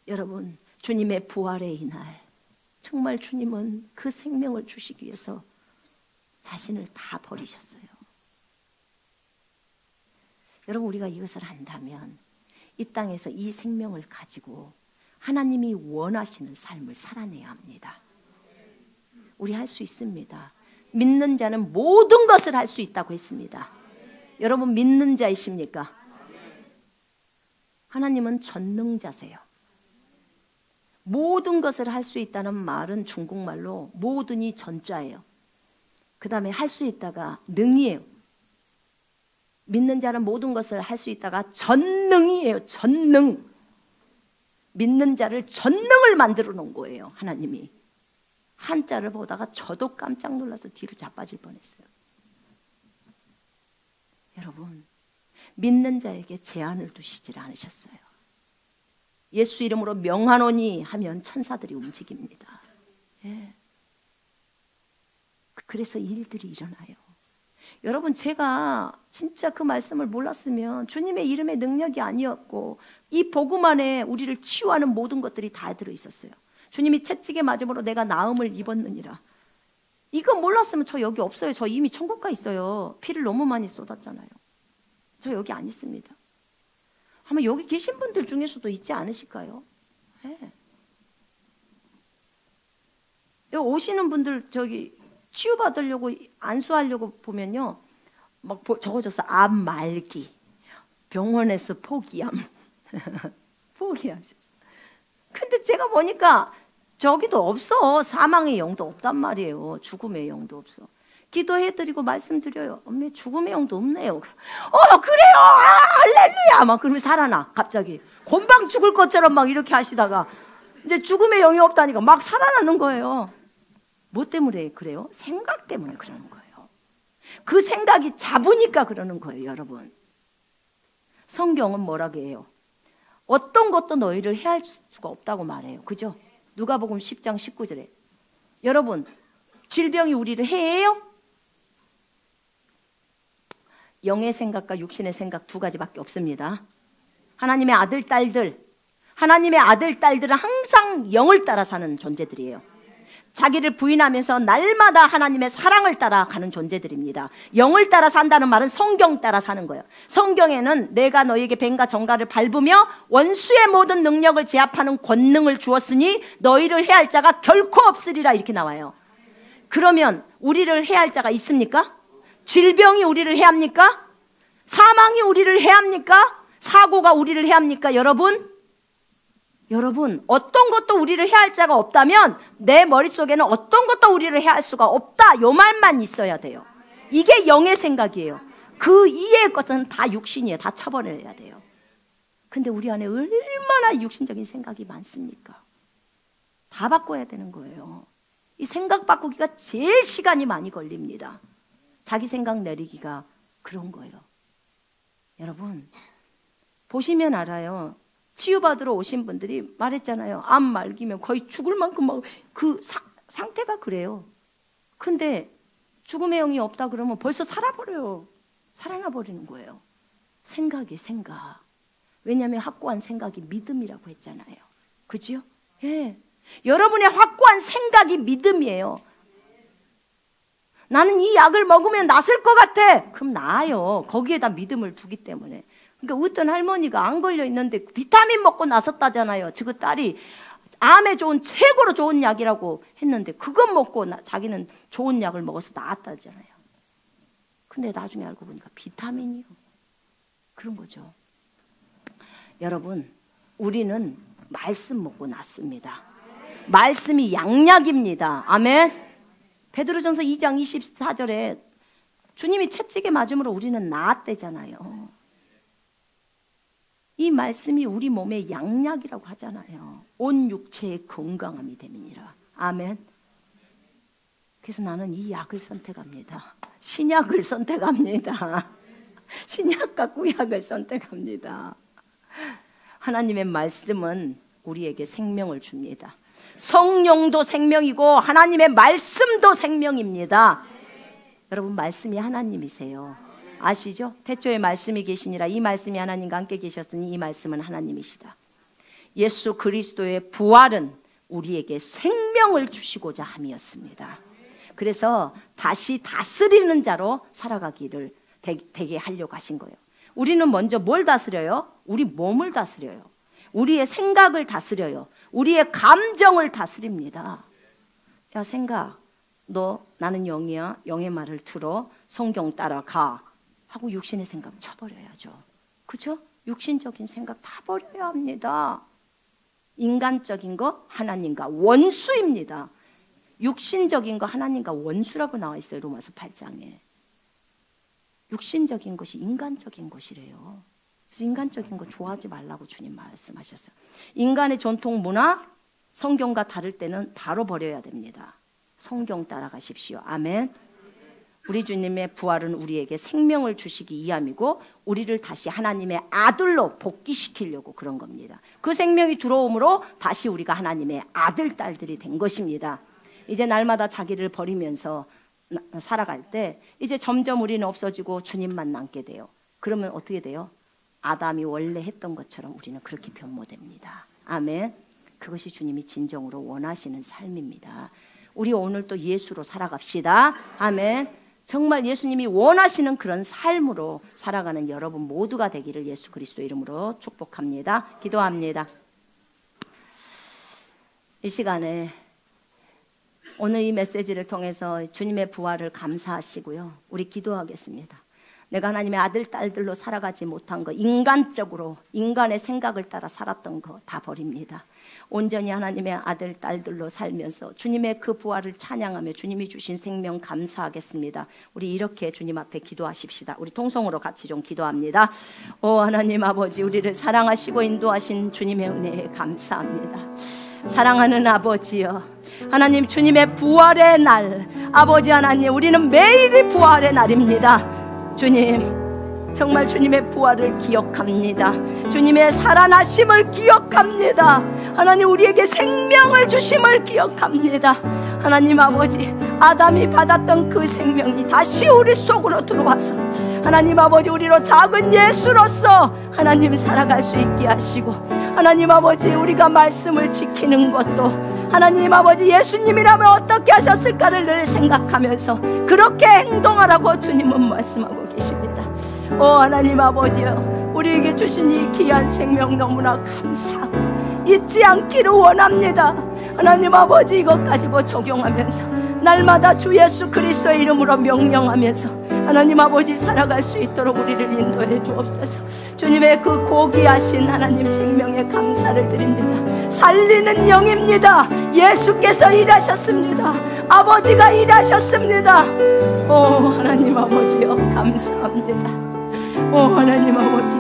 여러분, 주님의 부활의 이날, 정말 주님은 그 생명을 주시기 위해서 자신을 다 버리셨어요. 여러분, 우리가 이것을 안다면 이 땅에서 이 생명을 가지고 하나님이 원하시는 삶을 살아내야 합니다. 우리 할 수 있습니다. 믿는 자는 모든 것을 할 수 있다고 했습니다. 여러분 믿는 자이십니까? 하나님은 전능자세요. 모든 것을 할 수 있다는 말은 중국말로 모든이 전자예요. 그 다음에 할 수 있다가 능이에요. 믿는 자는 모든 것을 할 수 있다가 전능이에요. 전능. 믿는 자를 전능을 만들어 놓은 거예요. 하나님이. 한자를 보다가 저도 깜짝 놀라서 뒤로 자빠질 뻔했어요. 여러분, 믿는 자에게 제한을 두시질 않으셨어요. 예수 이름으로 명하노니 하면 천사들이 움직입니다. 예. 그래서 일들이 일어나요. 여러분, 제가 진짜 그 말씀을 몰랐으면 주님의 이름의 능력이 아니었고 이 복음 안에 우리를 치유하는 모든 것들이 다 들어있었어요. 주님이 채찍에 맞음으로 내가 나음을 입었느니라. 이거 몰랐으면 저 여기 없어요. 저 이미 천국 가 있어요. 피를 너무 많이 쏟았잖아요. 저 여기 안 있습니다. 아마 여기 계신 분들 중에서도 있지 않으실까요? 네. 여기 오시는 분들 저기 치유받으려고 안수하려고 보면요, 막 적어줬어. 암 말기, 병원에서 포기암. 포기하셨어. 근데 제가 보니까 저기도 없어. 사망의 영도 없단 말이에요. 죽음의 영도 없어. 기도해드리고 말씀드려요. 엄마, 죽음의 영도 없네요. 그래요. 할렐루야. 막 그러면 살아나. 갑자기 곤방 죽을 것처럼 막 이렇게 하시다가 이제 죽음의 영이 없다니까 막 살아나는 거예요. 뭐 때문에 그래요? 생각 때문에 그러는 거예요. 그 생각이 잡으니까 그러는 거예요, 여러분. 성경은 뭐라고 해요? 어떤 것도 너희를 해할 수가 없다고 말해요. 그죠? 누가복음 10장 19절에. 여러분, 질병이 우리를 해해요? 영의 생각과 육신의 생각 두 가지밖에 없습니다. 하나님의 아들, 딸들. 하나님의 아들, 딸들은 항상 영을 따라 사는 존재들이에요. 자기를 부인하면서 날마다 하나님의 사랑을 따라 가는 존재들입니다. 영을 따라 산다는 말은 성경 따라 사는 거예요. 성경에는 내가 너희에게 뱀과 정갈을 밟으며 원수의 모든 능력을 제압하는 권능을 주었으니 너희를 해할 자가 결코 없으리라 이렇게 나와요. 그러면 우리를 해할 자가 있습니까? 질병이 우리를 해합니까? 사망이 우리를 해합니까? 사고가 우리를 해합니까? 여러분, 어떤 것도 우리를 해할 자가 없다면 내 머릿속에는 어떤 것도 우리를 해할 수가 없다. 요 말만 있어야 돼요. 이게 영의 생각이에요. 그 이외의 것은 다 육신이에요. 다 쳐버려야 돼요. 근데 우리 안에 얼마나 육신적인 생각이 많습니까? 다 바꿔야 되는 거예요. 이 생각 바꾸기가 제일 시간이 많이 걸립니다. 자기 생각 내리기가 그런 거예요. 여러분, 보시면 알아요. 치유받으러 오신 분들이 말했잖아요. 암 말기면 거의 죽을 만큼 막 그 상태가 그래요. 근데 죽음의 영이 없다 그러면 벌써 살아버려요. 살아나 버리는 거예요. 생각이 생각. 왜냐하면 확고한 생각이 믿음이라고 했잖아요. 그죠? 예. 여러분의 확고한 생각이 믿음이에요. 나는 이 약을 먹으면 낫을 것 같아. 그럼 나아요. 거기에다 믿음을 두기 때문에. 그러니까 어떤 할머니가 안 걸려 있는데 비타민 먹고 나섰다잖아요. 그 딸이 암에 좋은 최고로 좋은 약이라고 했는데 그것 먹고 자기는 좋은 약을 먹어서 나았다잖아요. 근데 나중에 알고 보니까 비타민이요. 그런 거죠. 여러분, 우리는 말씀 먹고 낫습니다. 말씀이 양약입니다. 아멘. 베드로전서 2장 24절에 주님이 채찍에 맞음으로 우리는 나았대잖아요. 이 말씀이 우리 몸의 양약이라고 하잖아요. 온 육체의 건강함이 됨이니라. 아멘. 그래서 나는 이 약을 선택합니다. 신약을 선택합니다. 신약과 구약을 선택합니다. 하나님의 말씀은 우리에게 생명을 줍니다. 성령도 생명이고 하나님의 말씀도 생명입니다. 여러분, 말씀이 하나님이세요. 아시죠? 태초에 말씀이 계시니라. 이 말씀이 하나님과 함께 계셨으니 이 말씀은 하나님이시다. 예수 그리스도의 부활은 우리에게 생명을 주시고자 함이었습니다. 그래서 다시 다스리는 자로 살아가기를 되게 하려고 하신 거예요. 우리는 먼저 뭘 다스려요? 우리 몸을 다스려요. 우리의 생각을 다스려요. 우리의 감정을 다스립니다. 야, 생각, 너 나는 영이야. 영의 말을 들어. 성경 따라가. 하고 육신의 생각 쳐버려야죠. 그죠? 육신적인 생각 다 버려야 합니다. 인간적인 거 하나님과 원수입니다. 육신적인 거 하나님과 원수라고 나와 있어요. 로마서 8장에. 육신적인 것이 인간적인 것이래요. 그래서 인간적인 거 좋아하지 말라고 주님 말씀하셨어요. 인간의 전통 문화, 성경과 다를 때는 바로 버려야 됩니다. 성경 따라가십시오. 아멘. 우리 주님의 부활은 우리에게 생명을 주시기 위함이고 우리를 다시 하나님의 아들로 복귀시키려고 그런 겁니다. 그 생명이 들어옴으로 다시 우리가 하나님의 아들, 딸들이 된 것입니다. 이제 날마다 자기를 버리면서 살아갈 때 이제 점점 우리는 없어지고 주님만 남게 돼요. 그러면 어떻게 돼요? 아담이 원래 했던 것처럼 우리는 그렇게 변모됩니다. 아멘. 그것이 주님이 진정으로 원하시는 삶입니다. 우리 오늘 또 예수로 살아갑시다. 아멘. 정말 예수님이 원하시는 그런 삶으로 살아가는 여러분 모두가 되기를 예수 그리스도 이름으로 축복합니다. 기도합니다. 이 시간에 오늘 이 메시지를 통해서 주님의 부활을 감사하시고요. 우리 기도하겠습니다. 내가 하나님의 아들, 딸들로 살아가지 못한 거, 인간적으로 인간의 생각을 따라 살았던 거 다 버립니다. 온전히 하나님의 아들, 딸들로 살면서 주님의 그 부활을 찬양하며 주님이 주신 생명 감사하겠습니다. 우리 이렇게 주님 앞에 기도하십시다. 우리 통성으로 같이 좀 기도합니다. 오 하나님 아버지, 우리를 사랑하시고 인도하신 주님의 은혜에 감사합니다. 사랑하는 아버지여, 하나님 주님의 부활의 날, 아버지 하나님, 우리는 매일이 부활의 날입니다. 주님, 정말 주님의 부활을 기억합니다. 주님의 살아나심을 기억합니다. 하나님 우리에게 생명을 주심을 기억합니다. 하나님 아버지, 아담이 받았던 그 생명이 다시 우리 속으로 들어와서 하나님 아버지, 우리로 작은 예수로서 하나님 살아갈 수 있게 하시고, 하나님 아버지, 우리가 말씀을 지키는 것도 하나님 아버지 예수님이라면 어떻게 하셨을까를 늘 생각하면서 그렇게 행동하라고 주님은 말씀하고 계십니다. 오 하나님 아버지요, 우리에게 주신 이 귀한 생명 너무나 감사하고 잊지 않기를 원합니다. 하나님 아버지, 이것 가지고 적용하면서 날마다 주 예수 그리스도의 이름으로 명령하면서 하나님 아버지 살아갈 수 있도록 우리를 인도해 주옵소서. 주님의 그 고귀하신 하나님 생명에 감사를 드립니다. 살리는 영입니다. 예수께서 일하셨습니다. 아버지가 일하셨습니다. 오 하나님 아버지요, 감사합니다. 오 하나님 아버지,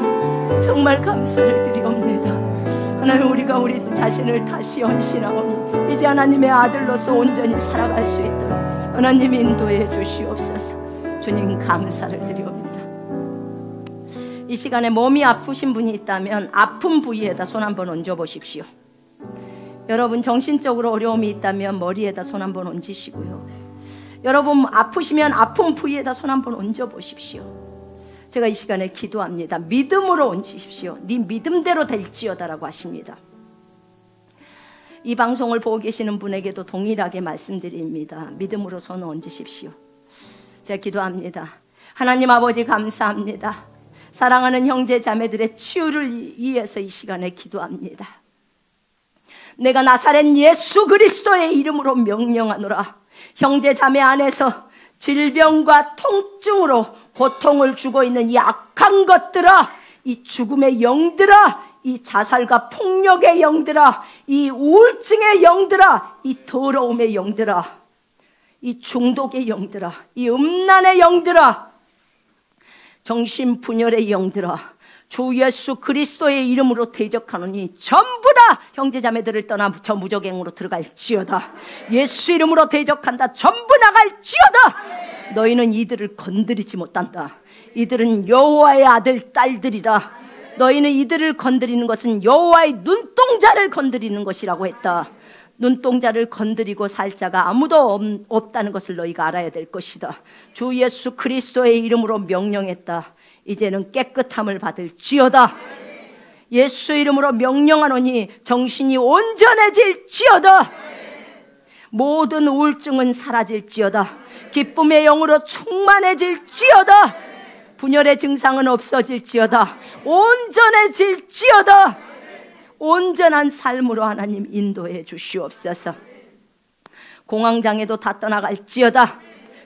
정말 감사를 드리옵니다. 하나님, 우리가 우리 자신을 다시 헌신하오니 이제 하나님의 아들로서 온전히 살아갈 수 있도록 하나님 인도해 주시옵소서. 주님 감사를 드리옵니다. 이 시간에 몸이 아프신 분이 있다면 아픈 부위에다 손 한번 얹어 보십시오. 여러분 정신적으로 어려움이 있다면 머리에다 손 한번 얹으시고요. 여러분 아프시면 아픈 부위에다 손 한번 얹어 보십시오. 제가 이 시간에 기도합니다. 믿음으로 얹으십시오. 네 믿음대로 될지어다라고 하십니다. 이 방송을 보고 계시는 분에게도 동일하게 말씀드립니다. 믿음으로 손을 얹으십시오. 제가 기도합니다. 하나님 아버지 감사합니다. 사랑하는 형제 자매들의 치유를 위해서 이 시간에 기도합니다. 내가 나사렛 예수 그리스도의 이름으로 명령하노라. 형제 자매 안에서 질병과 통증으로 고통을 주고 있는 이 악한 것들아, 이 죽음의 영들아, 이 자살과 폭력의 영들아, 이 우울증의 영들아, 이 더러움의 영들아, 이 중독의 영들아, 이 음란의 영들아, 정신분열의 영들아, 주 예수 그리스도의 이름으로 대적하노니 전부 다 형제자매들을 떠나 저 무적행으로 들어갈지어다. 예수 이름으로 대적한다. 전부 나갈지어다. 너희는 이들을 건드리지 못한다. 이들은 여호와의 아들 딸들이다. 너희는 이들을 건드리는 것은 여호와의 눈동자를 건드리는 것이라고 했다. 눈동자를 건드리고 살 자가 아무도 없다는 것을 너희가 알아야 될 것이다. 주 예수 그리스도의 이름으로 명령했다. 이제는 깨끗함을 받을지어다. 예수 이름으로 명령하노니 정신이 온전해질지어다. 모든 우울증은 사라질지어다. 기쁨의 영으로 충만해질지어다. 분열의 증상은 없어질지어다. 온전해질지어다. 온전한 삶으로 하나님 인도해 주시옵소서. 공황장애도 다 떠나갈지어다.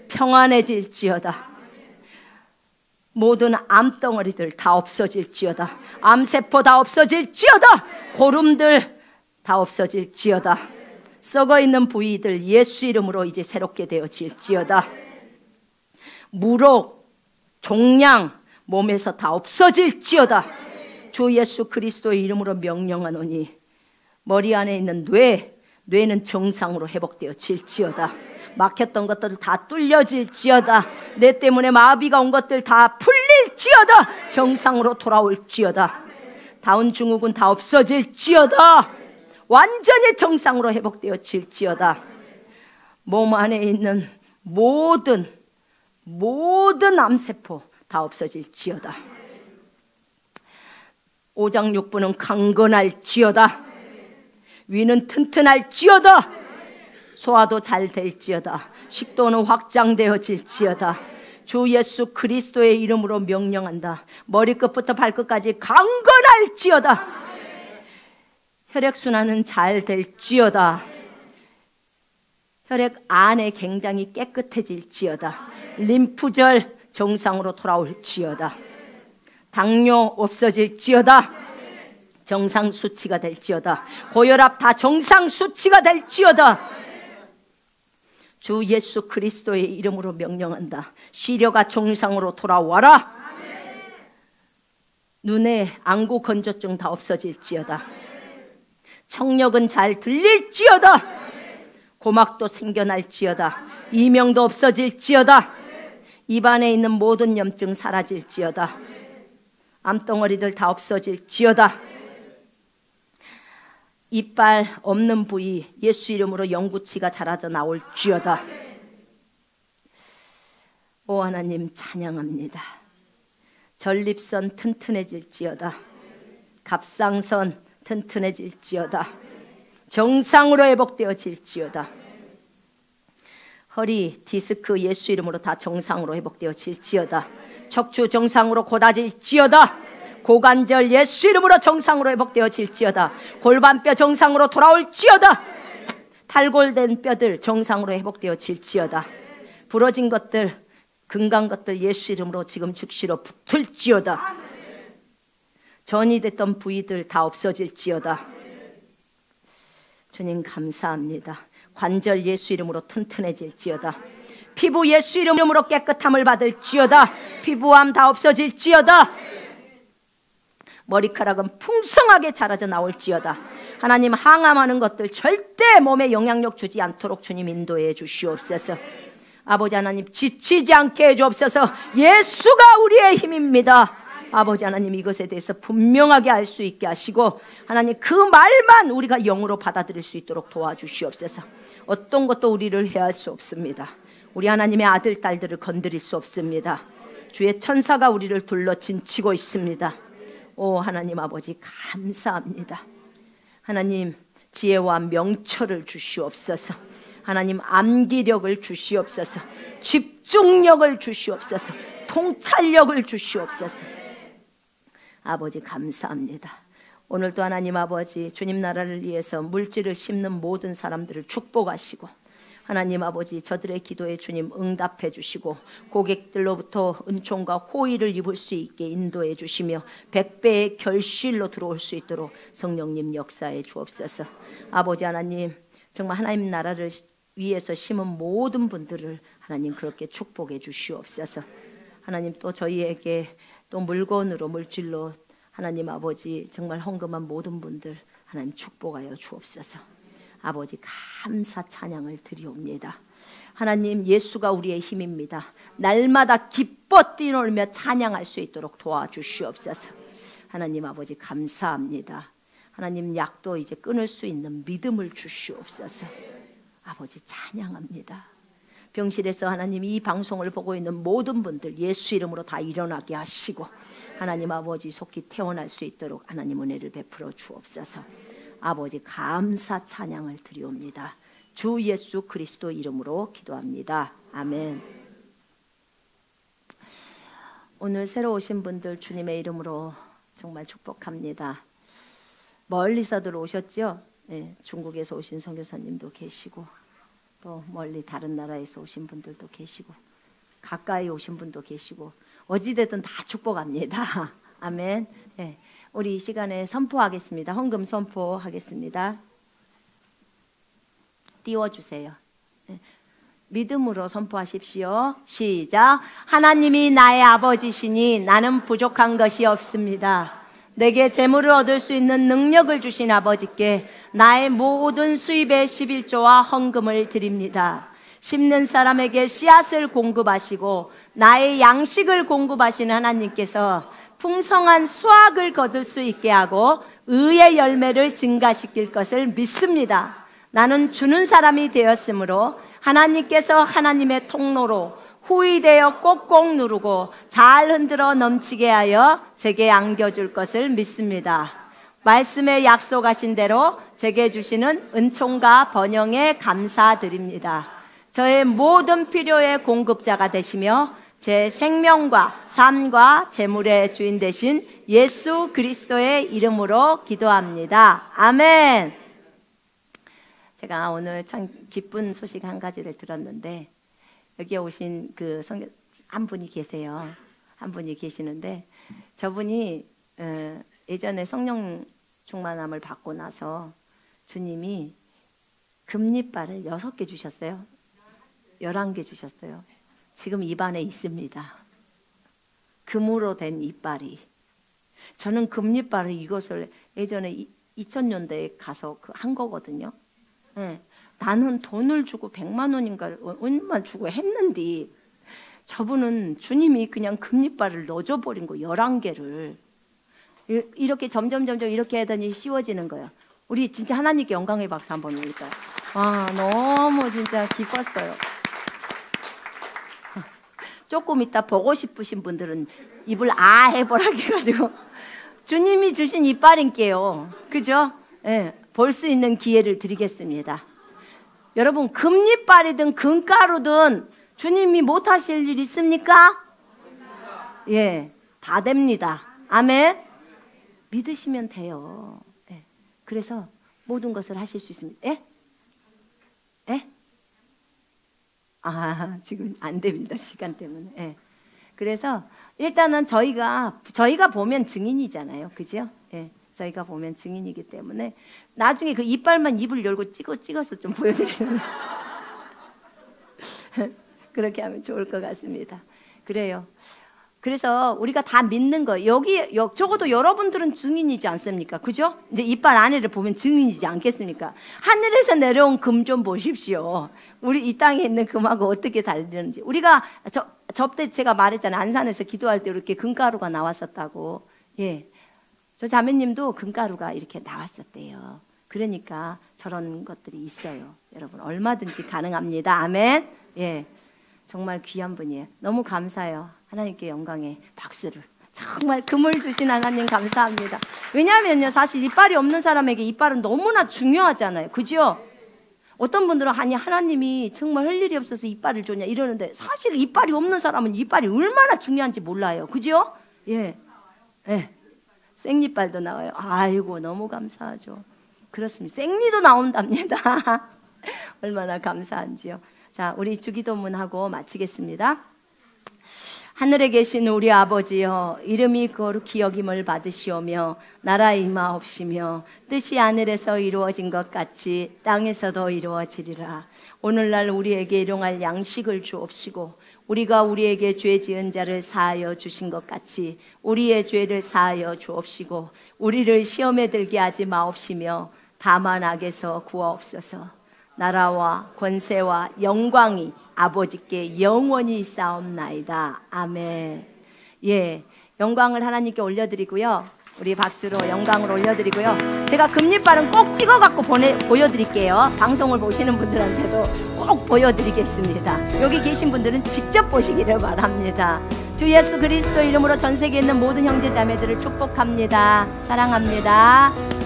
평안해질지어다. 모든 암덩어리들 다 없어질지어다. 암세포 다 없어질지어다. 고름들 다 없어질지어다. 썩어 있는 부위들 예수 이름으로 이제 새롭게 되어질지어다. 무록, 종양 몸에서 다 없어질지어다. 주 예수 그리스도의 이름으로 명령하노니 머리 안에 있는 뇌는 정상으로 회복되어질지어다. 막혔던 것들 다 뚫려질지어다. 뇌 때문에 마비가 온 것들 다 풀릴지어다. 정상으로 돌아올지어다. 다운 증후군 다 없어질지어다. 완전히 정상으로 회복되어질지어다. 몸 안에 있는 모든 암세포 다 없어질지어다. 오장육부는 강건할지어다. 위는 튼튼할지어다. 소화도 잘 될지어다. 식도는 확장되어질지어다. 주 예수 그리스도의 이름으로 명령한다. 머리끝부터 발끝까지 강건할지어다. 혈액순환은 잘 될지어다. 혈액 안에 굉장히 깨끗해질지어다. 림프절 정상으로 돌아올지어다. 당뇨 없어질지어다. 정상 수치가 될지어다. 고혈압 다 정상 수치가 될지어다. 주 예수 그리스도의 이름으로 명령한다. 시력가 정상으로 돌아와라. 눈에 안구 건조증 다 없어질지어다. 청력은 잘 들릴지어다. 고막도 생겨날지어다. 이명도 없어질지어다. 입안에 있는 모든 염증 사라질지어다. 암덩어리들 다 없어질지어다. 이빨 없는 부위 예수 이름으로 영구치가 자라져 나올지어다. 오 하나님 찬양합니다. 전립선 튼튼해질지어다. 갑상선 튼튼해질지어다. 정상으로 회복되어질지어다. 허리, 디스크 예수 이름으로 다 정상으로 회복되어질지어다. 척추 정상으로 곧아질지어다. 고관절 예수 이름으로 정상으로 회복되어질지어다. 골반뼈 정상으로 돌아올지어다. 탈골된 뼈들 정상으로 회복되어질지어다. 부러진 것들, 금간 것들 예수 이름으로 지금 즉시로 붙을지어다. 전이 됐던 부위들 다 없어질지어다. 주님 감사합니다. 관절 예수 이름으로 튼튼해질지어다. 피부 예수 이름으로 깨끗함을 받을지어다. 피부암 다 없어질지어다. 머리카락은 풍성하게 자라져 나올지어다. 하나님 항암하는 것들 절대 몸에 영향력 주지 않도록 주님 인도해 주시옵소서. 아버지 하나님 지치지 않게 해주옵소서. 예수가 우리의 힘입니다. 아버지 하나님 이것에 대해서 분명하게 알 수 있게 하시고 하나님 그 말만 우리가 영으로 받아들일 수 있도록 도와주시옵소서. 어떤 것도 우리를 해할 수 없습니다. 우리 하나님의 아들 딸들을 건드릴 수 없습니다. 주의 천사가 우리를 둘러 진치고 있습니다. 오 하나님 아버지 감사합니다. 하나님 지혜와 명철을 주시옵소서. 하나님 암기력을 주시옵소서. 집중력을 주시옵소서. 통찰력을 주시옵소서. 아버지 감사합니다. 오늘도 하나님 아버지 주님 나라를 위해서 물질을 심는 모든 사람들을 축복하시고 하나님 아버지 저들의 기도에 주님 응답해 주시고 고객들로부터 은총과 호의를 입을 수 있게 인도해 주시며 100배의 결실로 들어올 수 있도록 성령님 역사해 주옵소서. 아버지 하나님 정말 하나님 나라를 위해서 심은 모든 분들을 하나님 그렇게 축복해 주시옵소서. 하나님 또 저희에게 또 물건으로 물질로 하나님 아버지 정말 헌금한 모든 분들 하나님 축복하여 주옵소서. 아버지 감사 찬양을 드리옵니다. 하나님 예수가 우리의 힘입니다. 날마다 기뻐 뛰놀며 찬양할 수 있도록 도와주시옵소서. 하나님 아버지 감사합니다. 하나님 약도 이제 끊을 수 있는 믿음을 주시옵소서. 아버지 찬양합니다. 병실에서 하나님 이 방송을 보고 있는 모든 분들 예수 이름으로 다 일어나게 하시고 하나님 아버지 속히 태어날 수 있도록 하나님 은혜를 베풀어 주옵소서. 아버지 감사 찬양을 드리옵니다. 주 예수 그리스도 이름으로 기도합니다. 아멘. 오늘 새로 오신 분들 주님의 이름으로 정말 축복합니다. 멀리서들 오셨죠? 네, 중국에서 오신 선교사님도 계시고 또 멀리 다른 나라에서 오신 분들도 계시고 가까이 오신 분도 계시고 어찌됐든 다 축복합니다. 아멘. 네, 우리 이 시간에 선포하겠습니다. 헌금 선포하겠습니다. 띄워주세요. 믿음으로 선포하십시오. 시작. 하나님이 나의 아버지시니 나는 부족한 것이 없습니다. 내게 재물을 얻을 수 있는 능력을 주신 아버지께 나의 모든 수입의 11조와 헌금을 드립니다. 심는 사람에게 씨앗을 공급하시고 나의 양식을 공급하신 하나님께서 풍성한 수확을 거둘 수 있게 하고 의의 열매를 증가시킬 것을 믿습니다. 나는 주는 사람이 되었으므로 하나님께서 하나님의 통로로 후이되어 꼭꼭 누르고 잘 흔들어 넘치게 하여 제게 안겨줄 것을 믿습니다. 말씀에 약속하신 대로 제게 주시는 은총과 번영에 감사드립니다. 저의 모든 필요의 공급자가 되시며 제 생명과 삶과 재물의 주인 되신 예수 그리스도의 이름으로 기도합니다. 아멘. 제가 오늘 참 기쁜 소식 한 가지를 들었는데 여기에 오신 그 성경 한 분이 계세요. 한 분이 계시는데 저분이 예전에 성령 충만함을 받고 나서 주님이 금리발을 6개 주셨어요. 11개 주셨어요. 지금 입안에 있습니다. 금으로 된 이빨이. 저는 금리발을 이것을 예전에 2000년대에 가서 한 거거든요. 네. 나는 돈을 주고 100만 원인가 얼마 주고 했는데 저분은 주님이 그냥 금리발을 넣어줘버린 거 11개를 이렇게 점점 이렇게 하더니 씌워지는 거예요. 우리 진짜 하나님께 영광의 박수 한번 올릴까요? 와, 너무 진짜 기뻤어요. 조금 이따 보고 싶으신 분들은 입을 아 해보라고 해가지고 주님이 주신 이빨인게요. 그죠? 네. 볼 수 있는 기회를 드리겠습니다. 여러분 금리빨이든 금가루든 주님이 못하실 일 있습니까? 예, 다 됩니다. 아멘. 믿으시면 돼요. 예. 그래서 모든 것을 하실 수 있습니다. 예? 예? 아, 지금 안 됩니다. 시간 때문에. 예. 그래서 일단은 저희가 보면 증인이잖아요. 그죠? 예. 저희가 보면 증인이기 때문에 나중에 그 이빨만 입을 열고 찍어서 좀 보여드리는 그렇게 하면 좋을 것 같습니다. 그래요. 그래서 우리가 다 믿는 거예요. 적어도 여러분들은 증인이지 않습니까? 그죠? 이제 이빨 안에를 보면 증인이지 않겠습니까? 하늘에서 내려온 금 좀 보십시오. 우리 이 땅에 있는 금하고 어떻게 다르는지. 우리가 저때 제가 말했잖아요. 안산에서 기도할 때 이렇게 금가루가 나왔었다고. 예. 저 자매님도 금가루가 이렇게 나왔었대요. 그러니까 저런 것들이 있어요. 여러분 얼마든지 가능합니다. 아멘. 예, 정말 귀한 분이에요. 너무 감사해요. 하나님께 영광의 박수를. 정말 금을 주신 하나님 감사합니다. 왜냐하면요, 사실 이빨이 없는 사람에게 이빨은 너무나 중요하잖아요. 그죠? 어떤 분들은 아니 하나님이 정말 할 일이 없어서 이빨을 줬냐 이러는데 사실 이빨이 없는 사람은 이빨이 얼마나 중요한지 몰라요. 그죠? 예, 예. 생리빨도 나와요. 아이고 너무 감사하죠. 그렇습니다. 생리도 나온답니다. 얼마나 감사한지요. 자, 우리 주기도문하고 마치겠습니다. 하늘에 계신 우리 아버지여, 이름이 거룩히 여김을 받으시오며 나라 임하옵시며 뜻이 하늘에서 이루어진 것 같이 땅에서도 이루어지리라. 오늘날 우리에게 일용할 양식을 주옵시고 우리가 우리에게 죄 지은 자를 사하여 주신 것 같이 우리의 죄를 사하여 주옵시고 우리를 시험에 들게 하지 마옵시며 다만 악에서 구하옵소서. 나라와 권세와 영광이 아버지께 영원히 있사옵나이다. 아멘. 예, 영광을 하나님께 올려드리고요. 우리 박수로 영광을 올려드리고요. 제가 금리빨은 꼭 찍어갖고 보여드릴게요. 방송을 보시는 분들한테도 꼭 보여드리겠습니다. 여기 계신 분들은 직접 보시기를 바랍니다. 주 예수 그리스도 이름으로 전 세계에 있는 모든 형제 자매들을 축복합니다. 사랑합니다.